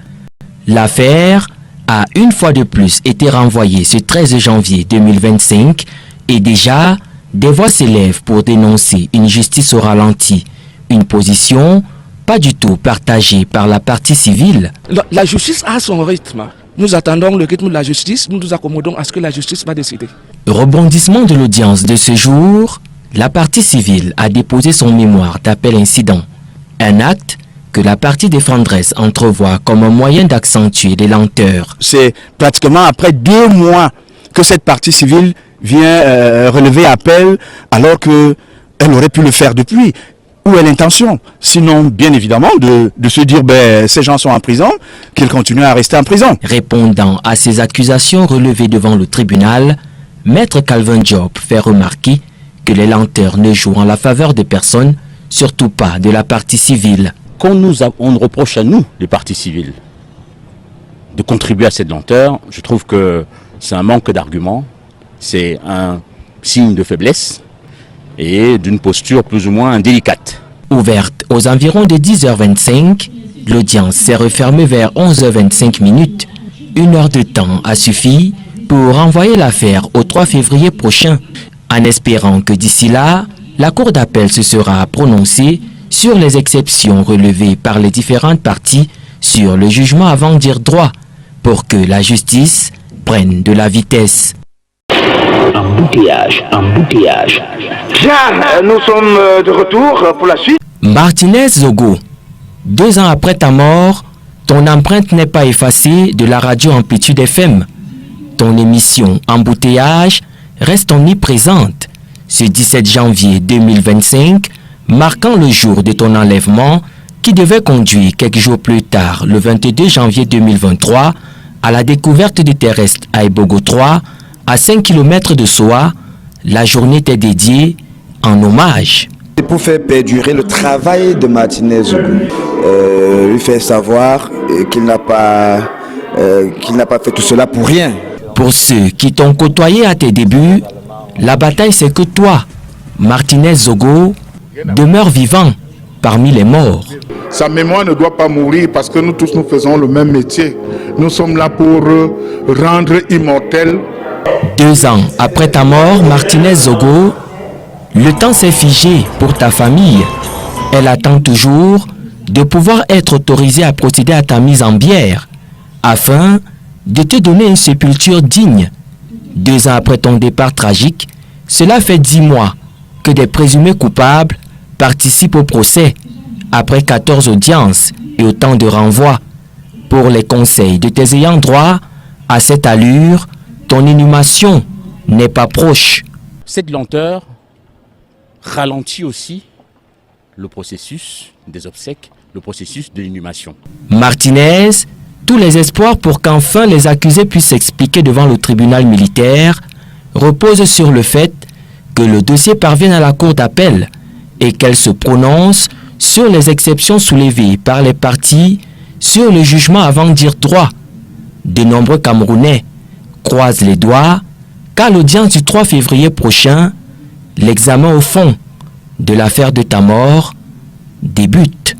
L'affaire a une fois de plus été renvoyée ce 13 janvier 2025 et déjà, des voix s'élèvent pour dénoncer une justice au ralenti, une position pas du tout partagée par la partie civile. La justice a son rythme. Nous attendons le rythme de la justice, nous nous accommodons à ce que la justice va décider. Rebondissement de l'audience de ce jour, la partie civile a déposé son mémoire d'appel incident. Un acte que la partie défendresse entrevoit comme un moyen d'accentuer les lenteurs. C'est pratiquement après 2 mois que cette partie civile vient relever appel, alors qu'elle aurait pu le faire depuis. Où est l'intention? Sinon, bien évidemment, de se dire ces gens sont en prison, qu'ils continuent à rester en prison. Répondant à ces accusations relevées devant le tribunal, Maître Calvin Diop fait remarquer que les lenteurs ne jouent en la faveur des personnes, surtout pas de la partie civile. Quand on reproche à nous, les parties civiles, de contribuer à cette lenteur, je trouve que c'est un manque d'arguments, c'est un signe de faiblesse et d'une posture plus ou moins indélicate. Ouverte aux environs de 10h25, l'audience s'est refermée vers 11h25 minutes. 1 heure de temps a suffi pour renvoyer l'affaire au 3 février prochain, en espérant que d'ici là, la Cour d'appel se sera prononcée sur les exceptions relevées par les différentes parties sur le jugement avant dire droit, pour que la justice prenne de la vitesse. Embouteillage. Bien, nous sommes de retour pour la suite. Martinez-Zogo, 2 ans après ta mort, ton empreinte n'est pas effacée de la radio Amplitude FM. Ton émission Embouteillage reste omniprésente. Ce 17 janvier 2025, marquant le jour de ton enlèvement, qui devait conduire quelques jours plus tard, le 22 janvier 2023, à la découverte des terrestres à Ibogo 3, à 5 km de Soa, la journée était dédiée en hommage. Pour faire perdurer le travail de Martinez-Zogo, lui faire savoir qu'il n'a pas fait tout cela pour rien. Pour ceux qui t'ont côtoyé à tes débuts, la bataille c'est que toi, Martinez-Zogo, demeure vivant parmi les morts. Sa mémoire ne doit pas mourir parce que nous tous nous faisons le même métier. Nous sommes là pour rendre immortel 2 ans après ta mort, Martinez Zogo, le temps s'est figé pour ta famille. Elle attend toujours de pouvoir être autorisée à procéder à ta mise en bière afin de te donner une sépulture digne. 2 ans après ton départ tragique, cela fait 10 mois que des présumés coupables participent au procès après 14 audiences et autant de renvois. Pour les conseils de tes ayants droit, à cette allure, ton inhumation n'est pas proche. Cette lenteur ralentit aussi le processus des obsèques, le processus de l'inhumation. Martinez, tous les espoirs pour qu'enfin les accusés puissent s'expliquer devant le tribunal militaire reposent sur le fait que le dossier parvienne à la cour d'appel et qu'elle se prononce sur les exceptions soulevées par les parties sur le jugement avant de dire droit. De nombreux Camerounais croisent les doigts qu'à l'audience du 3 février prochain, l'examen au fond de l'affaire de ta mort débute.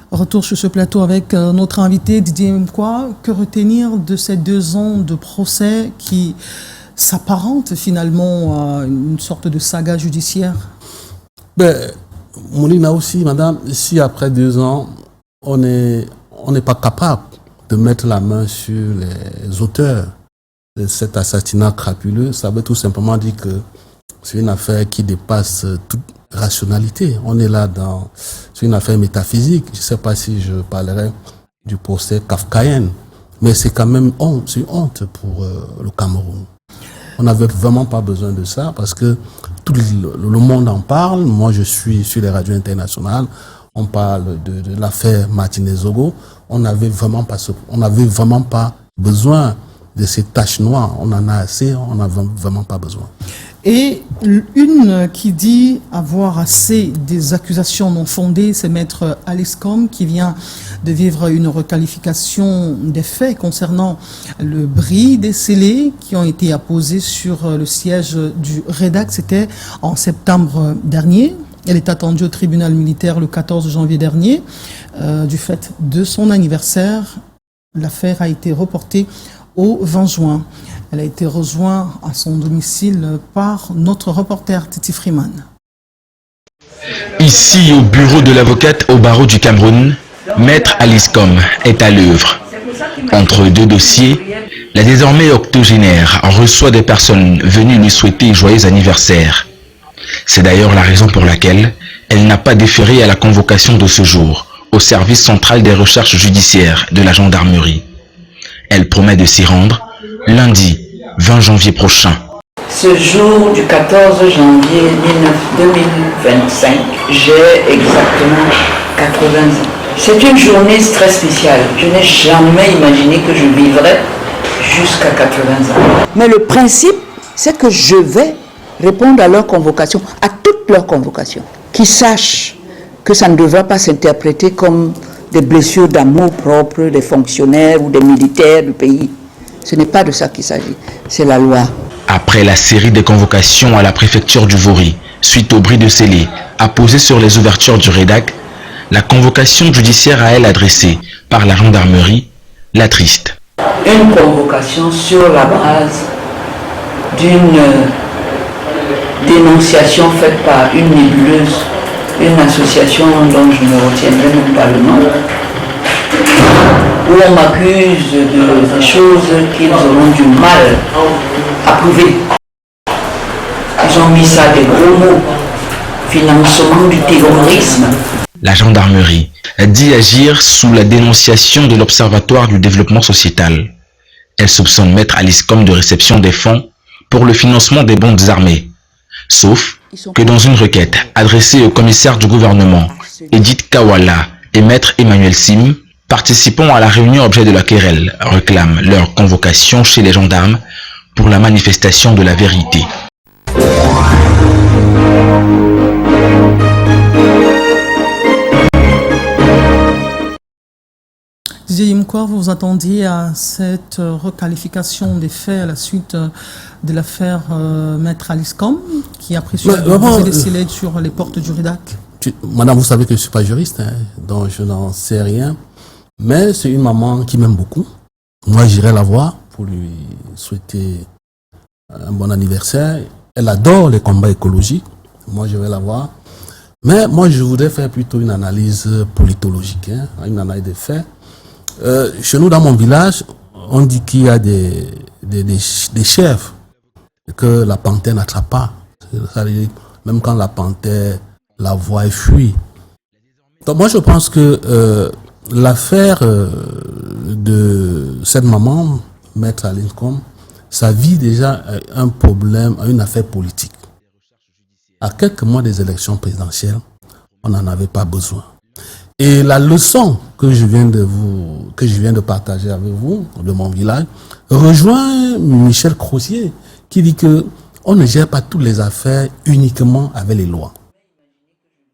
Retour sur ce plateau avec notre invité Didier Mkwa. Que retenir de ces 2 ans de procès qui s'apparentent finalement à une sorte de saga judiciaire? Moulina aussi, madame, si après 2 ans, on n'est pas capable de mettre la main sur les auteurs de cet assassinat crapuleux, ça veut tout simplement dire que c'est une affaire qui dépasse toute rationalité. On est là sur une affaire métaphysique. Je ne sais pas si je parlerai du procès kafkaïen, mais c'est quand même une honte pour le Cameroun. On n'avait vraiment pas besoin de ça parce que tout le monde en parle. Moi, je suis sur les radios internationales. On parle de l'affaire Martinez Zogo. On n'avait vraiment pas besoin de ces taches noires. On en a assez, on n'a vraiment pas besoin. Et une qui dit avoir assez des accusations non fondées, c'est maître Alice Com qui vient de vivre une requalification des faits concernant le bris des scellés qui ont été apposés sur le siège du REDAC. C'était en septembre dernier. Elle est attendue au tribunal militaire le 14 janvier dernier. Du fait de son anniversaire, l'affaire a été reportée au 20 juin. Elle a été rejointe à son domicile par notre reporter Titi Freeman. Ici, au bureau de l'avocate au barreau du Cameroun, Maître Alice Com est à l'œuvre. Entre 2 dossiers, la désormais octogénaire reçoit des personnes venues lui souhaiter joyeux anniversaire. C'est d'ailleurs la raison pour laquelle elle n'a pas déféré à la convocation de ce jour au service central des recherches judiciaires de la gendarmerie. Elle promet de s'y rendre lundi 20 janvier prochain. Ce jour du 14 janvier 2025, j'ai exactement 80 ans. C'est une journée très spéciale. Je n'ai jamais imaginé que je vivrais jusqu'à 80 ans. Mais le principe, c'est que je vais répondre à leur convocation, à toutes leurs convocations. Qu'ils sachent que ça ne devra pas s'interpréter comme des blessures d'amour propre des fonctionnaires ou des militaires du pays. Ce n'est pas de ça qu'il s'agit, c'est la loi. Après la série de convocations à la préfecture du Vaury, suite au bris de scellés apposé sur les ouvertures du REDAC, la convocation judiciaire à elle adressée par la gendarmerie l'attriste. Une convocation sur la base d'une dénonciation faite par une nébuleuse, une association dont je ne retiendrai même pas le nom, où on m'accuse de des choses qu'ils auront du mal à prouver. Ils ont mis ça des gros mots. Financement du terrorisme. La gendarmerie dit agir sous la dénonciation de l'Observatoire du développement sociétal. Elle soupçonne Maître Alice Com de réception des fonds pour le financement des bandes armées. Sauf que dans une requête adressée au commissaire du gouvernement, Edith Kawala et Maître Emmanuel Sim, participant à la réunion objet de la querelle, réclament leur convocation chez les gendarmes pour la manifestation de la vérité. Didier Imkwa, vous vous attendiez à cette requalification des faits à la suite de l'affaire Maître Aliscom, qui a pris des scellés sur les portes du RIDAC? Madame, vous savez que je ne suis pas juriste, hein, donc je n'en sais rien. Mais c'est une maman qui m'aime beaucoup. Moi, j'irai la voir pour lui souhaiter un bon anniversaire. Elle adore les combats écologiques. Moi, je vais la voir. Mais moi, je voudrais faire plutôt une analyse politologique, hein, une analyse des faits. Chez nous, dans mon village, on dit qu'il y a des chèvres que la panthère n'attrape pas. Même quand la panthère la voit et fuit. Donc moi, je pense que l'affaire de cette maman, Maître Aliscom, ça vit déjà un problème, une affaire politique. À quelques mois des élections présidentielles, on n'en avait pas besoin. Et la leçon que je viens de partager avec vous, de mon village, rejoint Michel Crozier, qui dit que on ne gère pas toutes les affaires uniquement avec les lois.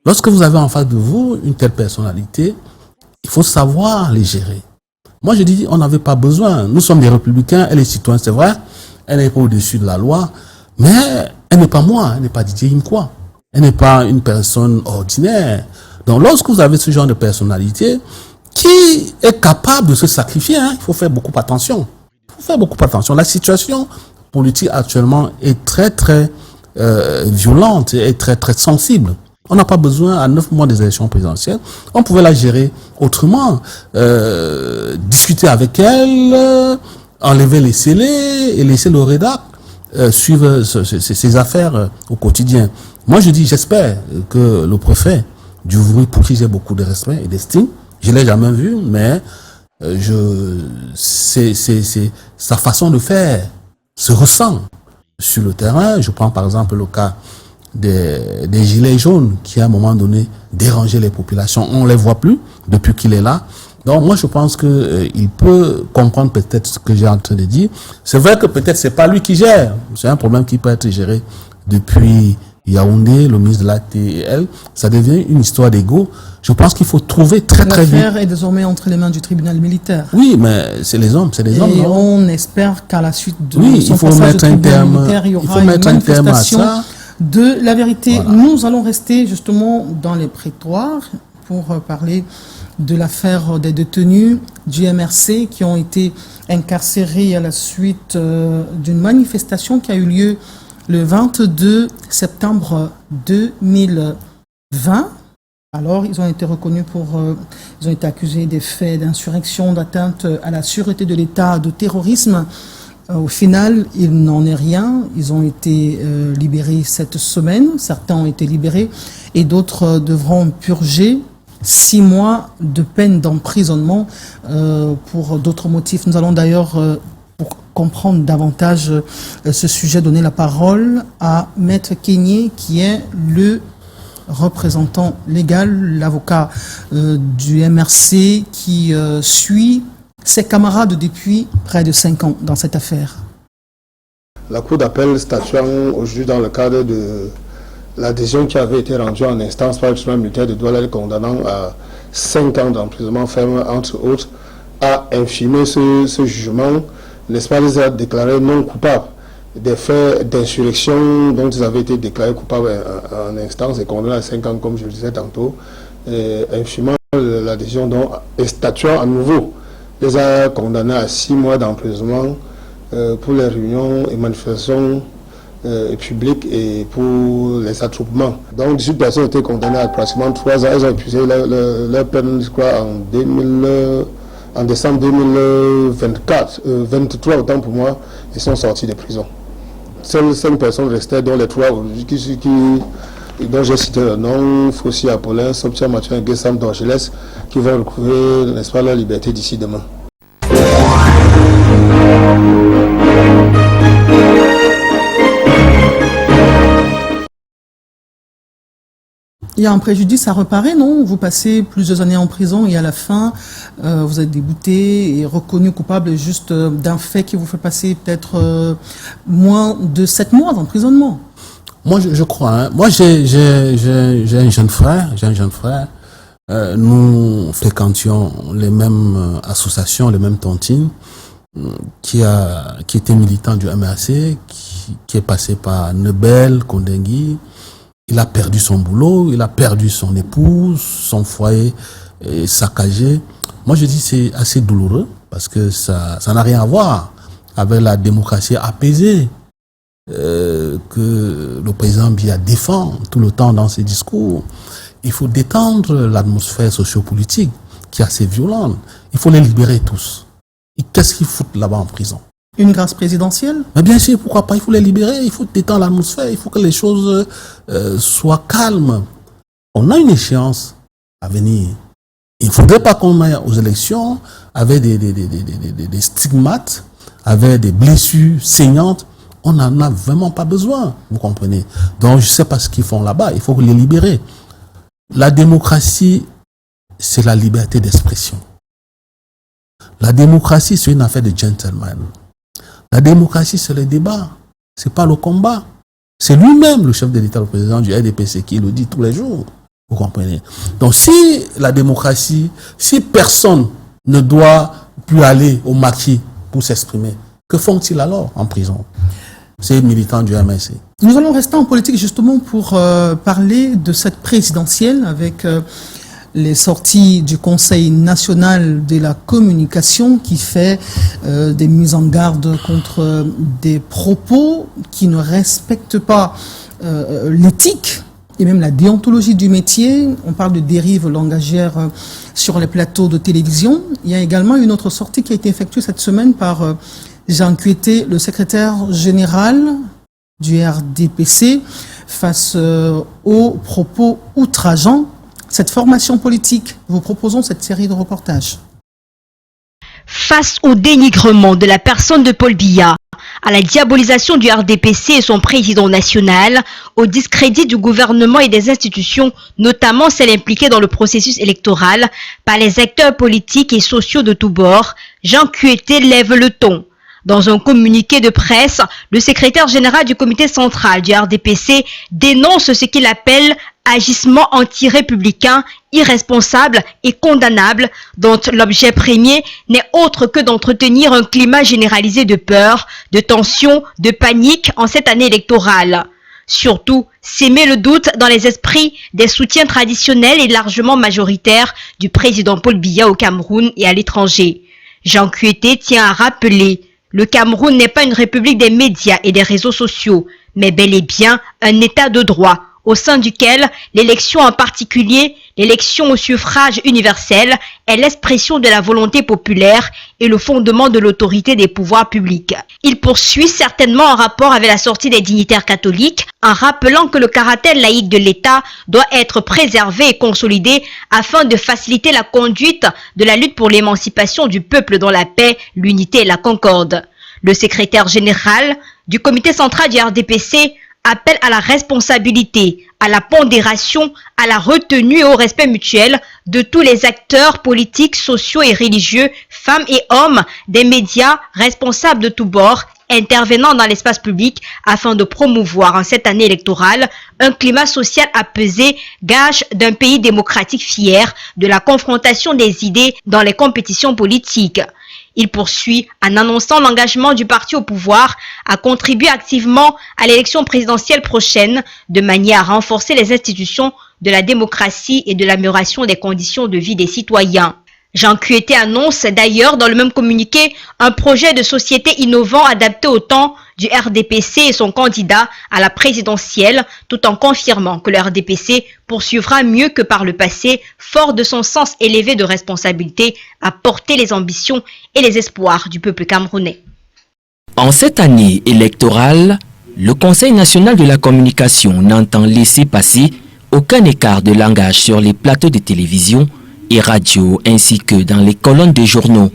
Lorsque vous avez en face de vous une telle personnalité, il faut savoir les gérer. Moi, je dis, on n'avait pas besoin. Nous sommes des républicains, elle est citoyenne, c'est vrai. Elle n'est pas au-dessus de la loi, mais elle n'est pas moi, elle n'est pas Didier Imkwa. Elle n'est pas une personne ordinaire. Donc, lorsque vous avez ce genre de personnalité qui est capable de se sacrifier, hein, il faut faire beaucoup attention. Il faut faire beaucoup attention. La situation politique actuellement est très, très violente et très, très sensible. On n'a pas besoin, à 9 mois des élections présidentielles, on pouvait la gérer autrement, discuter avec elle, enlever les scellés et laisser le RIDAC suivre ses affaires au quotidien. Moi, je dis, j'espère que le préfet du Vouri, pour qui j'ai beaucoup de respect et d'estime, je ne l'ai jamais vu, mais sa façon de faire se ressent sur le terrain. Je prends par exemple le cas des gilets jaunes qui à un moment donné dérangeaient les populations. On ne les voit plus depuis qu'il est là. Donc moi je pense qu'il peut comprendre peut-être ce que j'ai en train de dire. C'est vrai que peut-être c'est pas lui qui gère. C'est un problème qui peut être géré depuis Yaoundé, le ministre de l'ATL. Ça devient une histoire d'ego. Je pense qu'il faut trouver très vite. L'affaire est désormais entre les mains du tribunal militaire. Oui, mais c'est les hommes, c'est les hommes. Et on espère qu'à la suite de son passage au tribunal militaire, il y aura une manifestation de la vérité. Voilà. Nous allons rester justement dans les prétoires pour parler de l'affaire des détenus du MRC qui ont été incarcérés à la suite d'une manifestation qui a eu lieu le 22 septembre 2020. Alors, ils ont été reconnus ils ont été accusés des faits d'insurrection, d'atteinte à la sûreté de l'État, de terrorisme. Au final, il n'en est rien. Ils ont été libérés cette semaine. Certains ont été libérés et d'autres devront purger 6 mois de peine d'emprisonnement pour d'autres motifs. Nous allons d'ailleurs, pour comprendre davantage ce sujet, donner la parole à Maître Kenyé, qui est le représentant légal, l'avocat du MRC qui suit ses camarades depuis près de 5 ans dans cette affaire. La Cour d'appel statuant aujourd'hui dans le cadre de la décision qui avait été rendue en instance par le tribunal militaire de Douala condamnant à 5 ans d'emprisonnement ferme, entre autres, a infirmé ce jugement, n'est-ce pas, les a déclarés non coupables des faits d'insurrection dont ils avaient été déclarés coupables en instance et condamnés à 5 ans, comme je le disais tantôt, infirmant la décision et statuant à nouveau les a condamnés à 6 mois d'emprisonnement pour les réunions et manifestations publiques et pour les attroupements. Donc 18 personnes ont été condamnées à pratiquement 3 ans. Elles ont épuisé leur peine, je crois, en décembre 2023, autant pour moi, ils sont sortis de prison. Seules 5 personnes restaient, dont les 3 dont j'ai cité le nom, Fossi Apollin, Soptia Mathieu et Gessam d'Angeles, qui vont retrouver, n'est-ce pas, leur liberté d'ici demain. Il y a un préjudice à réparer, non? Vous passez plusieurs années en prison et à la fin, vous êtes débouté et reconnu coupable juste d'un fait qui vous fait passer peut-être moins de 7 mois d'emprisonnement. Moi, je crois. Hein. Moi, j'ai un jeune frère. nous fréquentions les mêmes associations, les mêmes tontines, qui était militant du MRC, qui est passé par Nebel, Kondengui. Il a perdu son boulot, il a perdu son épouse, son foyer est saccagé. Moi, je dis c'est assez douloureux parce que ça n'a rien à voir avec la démocratie apaisée que le président Biya défend tout le temps dans ses discours. Il faut détendre l'atmosphère sociopolitique qui est assez violente. Il faut les libérer tous. Et qu'est-ce qu'ils foutent là-bas en prison? Une grâce présidentielle? Mais bien sûr, pourquoi pas? Il faut les libérer, il faut détendre l'atmosphère, il faut que les choses soient calmes. On a une échéance à venir. Il ne faudrait pas qu'on aille aux élections avec des stigmates, avec des blessures saignantes. On n'en a vraiment pas besoin, vous comprenez? Donc je ne sais pas ce qu'ils font là-bas, il faut les libérer. La démocratie, c'est la liberté d'expression. La démocratie, c'est une affaire de gentleman. La démocratie, c'est le débat, c'est pas le combat. C'est lui-même, le chef de l'État, le président du RDPC, qui le dit tous les jours. Vous comprenez? Donc si la démocratie, si personne ne doit plus aller au maquis pour s'exprimer, que font-ils alors en prison? Ces militants du MRC. Nous allons rester en politique justement pour parler de cette présidentielle avec les sorties du Conseil national de la communication qui fait des mises en garde contre des propos qui ne respectent pas l'éthique et même la déontologie du métier. On parle de dérives langagières sur les plateaux de télévision. Il y a également une autre sortie qui a été effectuée cette semaine par Jean Kuete, le secrétaire général du RDPC, face aux propos outrageants. Cette formation politique, vous proposons cette série de reportages. Face au dénigrement de la personne de Paul Biya, à la diabolisation du RDPC et son président national, au discrédit du gouvernement et des institutions, notamment celles impliquées dans le processus électoral, par les acteurs politiques et sociaux de tous bords, Jean Kuete lève le ton. Dans un communiqué de presse, le secrétaire général du comité central du RDPC dénonce ce qu'il appelle agissement anti-républicain, irresponsable et condamnable, dont l'objet premier n'est autre que d'entretenir un climat généralisé de peur, de tension, de panique en cette année électorale. Surtout, s'aimer le doute dans les esprits des soutiens traditionnels et largement majoritaires du président Paul Biya au Cameroun et à l'étranger. Jean Kuete tient à rappeler: le Cameroun n'est pas une république des médias et des réseaux sociaux, mais bel et bien un état de droit, au sein duquel l'élection en particulier, l'élection au suffrage universel, est l'expression de la volonté populaire et le fondement de l'autorité des pouvoirs publics. Il poursuit certainement en rapport avec la sortie des dignitaires catholiques, en rappelant que le caractère laïque de l'État doit être préservé et consolidé afin de faciliter la conduite de la lutte pour l'émancipation du peuple dans la paix, l'unité et la concorde. Le secrétaire général du comité central du RDPC appelle à la responsabilité, à la pondération, à la retenue et au respect mutuel de tous les acteurs politiques, sociaux et religieux, femmes et hommes, des médias, responsables de tous bords, intervenant dans l'espace public afin de promouvoir en cette année électorale un climat social apaisé, gage d'un pays démocratique fier de la confrontation des idées dans les compétitions politiques. Il poursuit en annonçant l'engagement du parti au pouvoir à contribuer activement à l'élection présidentielle prochaine de manière à renforcer les institutions de la démocratie et de l'amélioration des conditions de vie des citoyens. Jean Kuete annonce d'ailleurs dans le même communiqué un projet de société innovant adapté au temps du RDPC et son candidat à la présidentielle, tout en confirmant que le RDPC poursuivra mieux que par le passé, fort de son sens élevé de responsabilité, à porter les ambitions et les espoirs du peuple camerounais. En cette année électorale, le Conseil national de la communication n'entend laisser passer aucun écart de langage sur les plateaux de télévision et radio ainsi que dans les colonnes de journaux.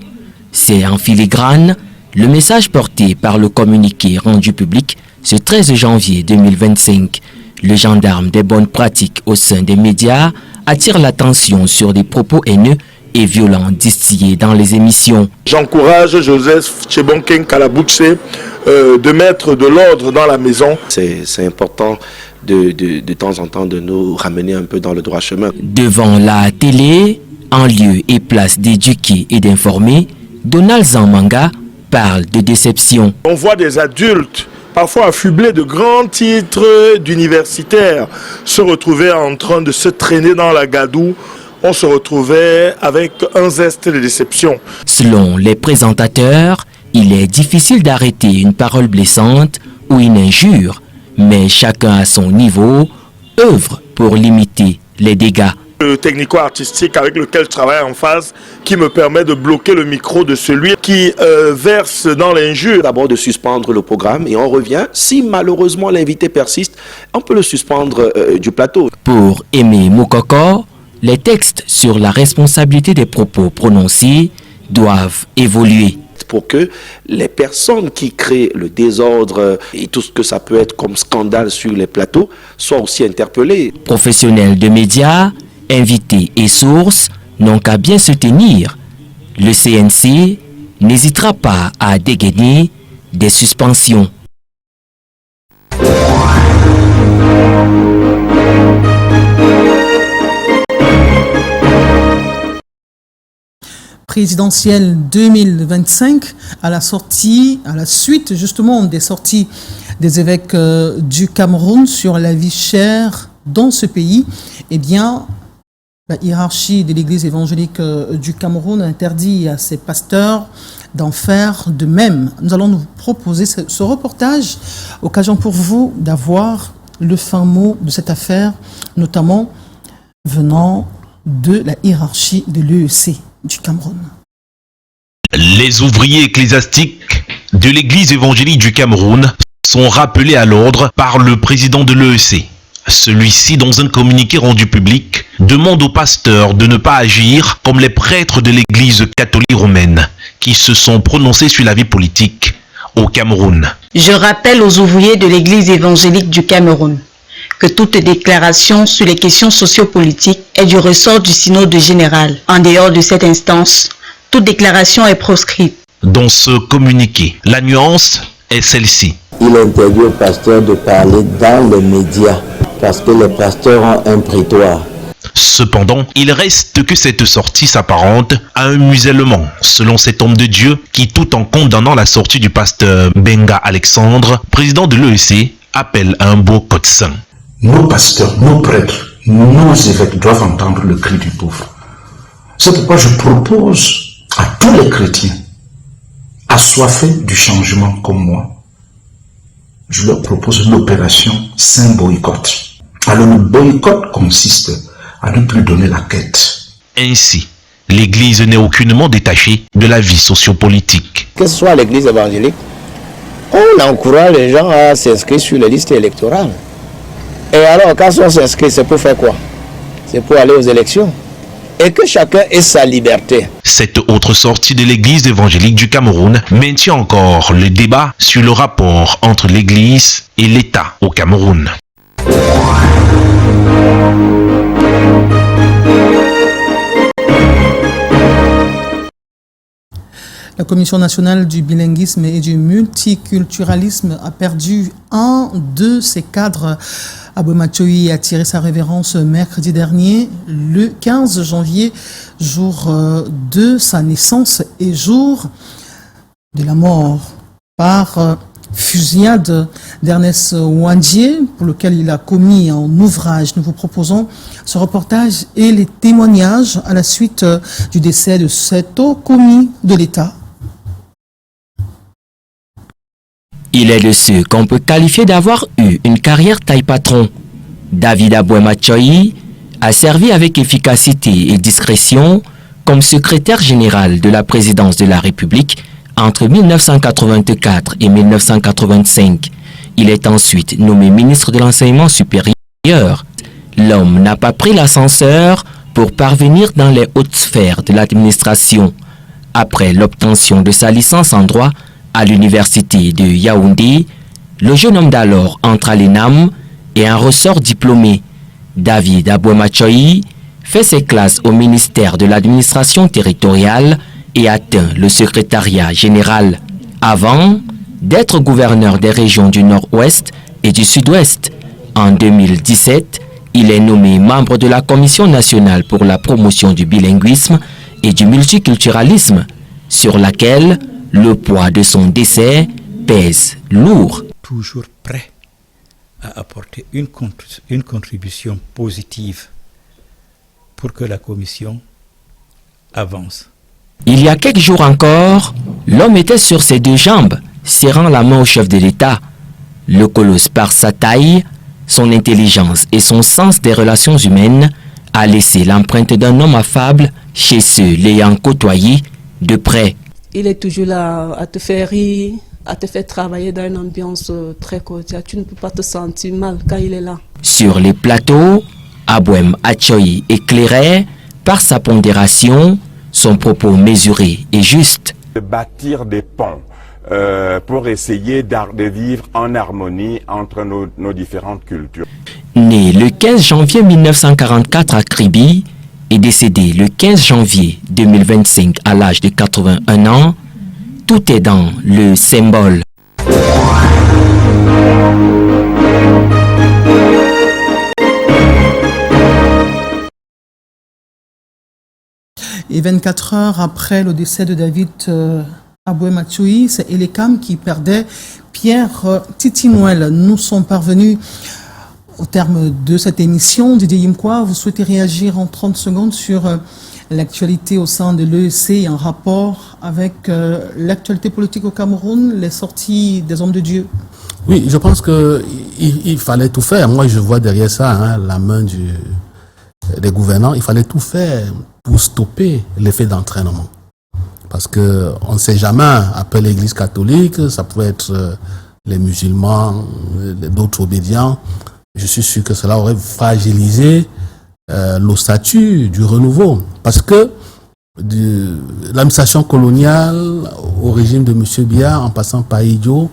C'est en filigrane le message porté par le communiqué rendu public ce 13 janvier 2025. Le gendarme des bonnes pratiques au sein des médias attire l'attention sur des propos haineux et violents distillés dans les émissions. J'encourage Joseph Tchebonken Kalabouche de mettre de l'ordre dans la maison. C'est important de temps en temps de nous ramener un peu dans le droit chemin. Devant la télé, en lieu et place d'éduquer et d'informer, Donald Zambanga parle de déception. On voit des adultes, parfois affublés de grands titres d'universitaires, se retrouver en train de se traîner dans la gadoue. On se retrouvait avec un zeste de déception. Selon les présentateurs, il est difficile d'arrêter une parole blessante ou une injure, mais chacun à son niveau œuvre pour limiter les dégâts. Le technico-artistique avec lequel je travaille en face qui me permet de bloquer le micro de celui qui verse dans l'injure. D'abord de suspendre le programme et on revient. Si malheureusement l'invité persiste, on peut le suspendre du plateau. Pour Aimé Moukoko, les textes sur la responsabilité des propos prononcés doivent évoluer. Pour que les personnes qui créent le désordre et tout ce que ça peut être comme scandale sur les plateaux soient aussi interpellées. Professionnels de médias, invités et sources n'ont qu'à bien se tenir. Le CNC n'hésitera pas à dégainer des suspensions. Présidentielle 2025, à la suite justement des sorties des évêques du Cameroun sur la vie chère dans ce pays, eh bien, la hiérarchie de l'Église évangélique du Cameroun interdit à ses pasteurs d'en faire de même. Nous allons nous proposer ce reportage, occasion pour vous d'avoir le fin mot de cette affaire, notamment venant de la hiérarchie de l'EEC du Cameroun. Les ouvriers ecclésiastiques de l'Église évangélique du Cameroun sont rappelés à l'ordre par le président de l'EEC. Celui-ci, dans un communiqué rendu public, demande aux pasteurs de ne pas agir comme les prêtres de l'Église catholique romaine qui se sont prononcés sur la vie politique au Cameroun. Je rappelle aux ouvriers de l'Église évangélique du Cameroun que toute déclaration sur les questions sociopolitiques est du ressort du synode général. En dehors de cette instance, toute déclaration est proscrite. Dans ce communiqué, la nuance est celle-ci. Il interdit aux pasteurs de parler dans les médias parce que les pasteurs ont un prétoire. Cependant, il reste que cette sortie s'apparente à un musellement, selon cet homme de Dieu qui, tout en condamnant la sortie du pasteur Benga Alexandre, président de l'EEC, appelle à un beau code saint. Nos pasteurs, nos prêtres, nos évêques doivent entendre le cri du pauvre. C'est pourquoi je propose à tous les chrétiens assoiffés du changement comme moi, je leur propose l'opération Saint Boycott. Alors le boycott consiste à ne plus donner la quête. Ainsi, l'Église n'est aucunement détachée de la vie sociopolitique. Que ce soit l'Église évangélique, on encourage les gens à s'inscrire sur les listes électorales. Et alors, quand on s'inscrit, c'est pour faire quoi? C'est pour aller aux élections. Et que chacun ait sa liberté. Cette autre sortie de l'Église évangélique du Cameroun maintient encore le débat sur le rapport entre l'Église et l'État au Cameroun. La Commission nationale du bilinguisme et du multiculturalisme a perdu un de ses cadres. Aboué Matchoui a tiré sa révérence mercredi dernier, le 15 janvier, jour de sa naissance et jour de la mort par fusillade d'Ernest Ouandié, pour lequel il a commis un ouvrage. Nous vous proposons ce reportage et les témoignages à la suite du décès de cet haut commis de l'État. Il est de ceux qu'on peut qualifier d'avoir eu une carrière taille patron. David Aboué Matchoui a servi avec efficacité et discrétion comme secrétaire général de la présidence de la République entre 1984 et 1985. Il est ensuite nommé ministre de l'Enseignement supérieur. L'homme n'a pas pris l'ascenseur pour parvenir dans les hautes sphères de l'administration. Après l'obtention de sa licence en droit à l'université de Yaoundé, le jeune homme d'alors entre à l'ENAM et en ressort diplômé. David Aboué Matchoui fait ses classes au ministère de l'administration territoriale et atteint le secrétariat général. Avant d'être gouverneur des régions du Nord-Ouest et du Sud-Ouest, En 2017, il est nommé membre de la Commission nationale pour la promotion du bilinguisme et du multiculturalisme, sur laquelle le poids de son décès pèse lourd. Toujours prêt à apporter une contribution positive pour que la Commission avance. Il y a quelques jours encore, l'homme était sur ses deux jambes, serrant la main au chef de l'État. Le colosse, par sa taille, son intelligence et son sens des relations humaines, a laissé l'empreinte d'un homme affable chez ceux l'ayant côtoyé de près. Il est toujours là à te faire rire, à te faire travailler dans une ambiance très cordiale. Tu ne peux pas te sentir mal quand il est là. Sur les plateaux, Abouem Atchoyi éclairait, par sa pondération, son propos mesuré et juste. De bâtir des ponts pour essayer de vivre en harmonie entre nos différentes cultures. Né le 15 janvier 1944 à Kribi et décédé le 15 janvier 2025 à l'âge de 81 ans, tout est dans le symbole. Et 24 heures après le décès de David Abouem Atchoyi, c'est Elekam qui perdait Pierre Titinouel. Nous sommes parvenus au terme de cette émission. Didier Yimkwa, vous souhaitez réagir en 30 secondes sur l'actualité au sein de l'EEC en rapport avec l'actualité politique au Cameroun, les sorties des hommes de Dieu? Oui, je pense qu'il fallait tout faire. Moi, je vois derrière ça la main des gouvernants. Il fallait tout faire pour stopper l'effet d'entraînement. Parce qu'on ne sait jamais, après l'Église catholique, ça pouvait être les musulmans, d'autres obédients. Je suis sûr que cela aurait fragilisé l'ossature du renouveau. Parce que de l'administration coloniale au régime de M. Biya, en passant par Idio,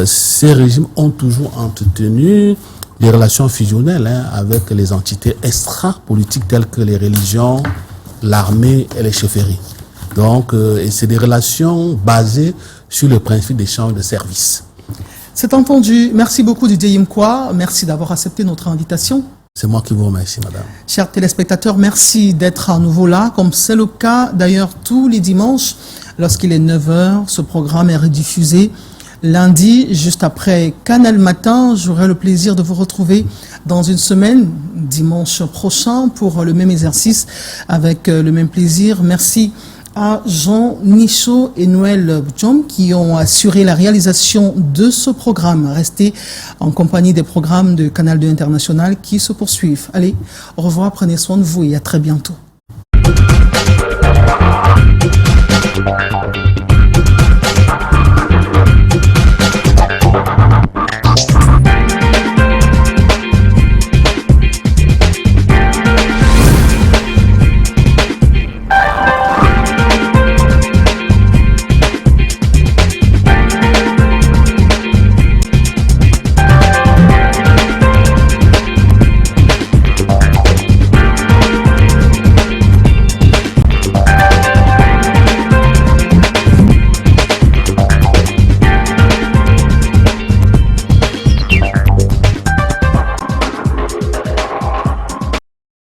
ces régimes ont toujours entretenu des relations fusionnelles avec les entités extra-politiques telles que les religions, l'armée et les chefferies. Donc, c'est des relations basées sur le principe d'échange de services. C'est entendu. Merci beaucoup Didier Yimkwa. Merci d'avoir accepté notre invitation. C'est moi qui vous remercie, madame. Chers téléspectateurs, merci d'être à nouveau là, comme c'est le cas d'ailleurs tous les dimanches. Lorsqu'il est 9h, ce programme est rediffusé. Lundi, juste après Canal Matin, j'aurai le plaisir de vous retrouver dans une semaine, dimanche prochain, pour le même exercice, avec le même plaisir. Merci à Jean Nichaud et Noël Bouchom qui ont assuré la réalisation de ce programme. Restez en compagnie des programmes de Canal 2 International qui se poursuivent. Allez, au revoir, prenez soin de vous et à très bientôt.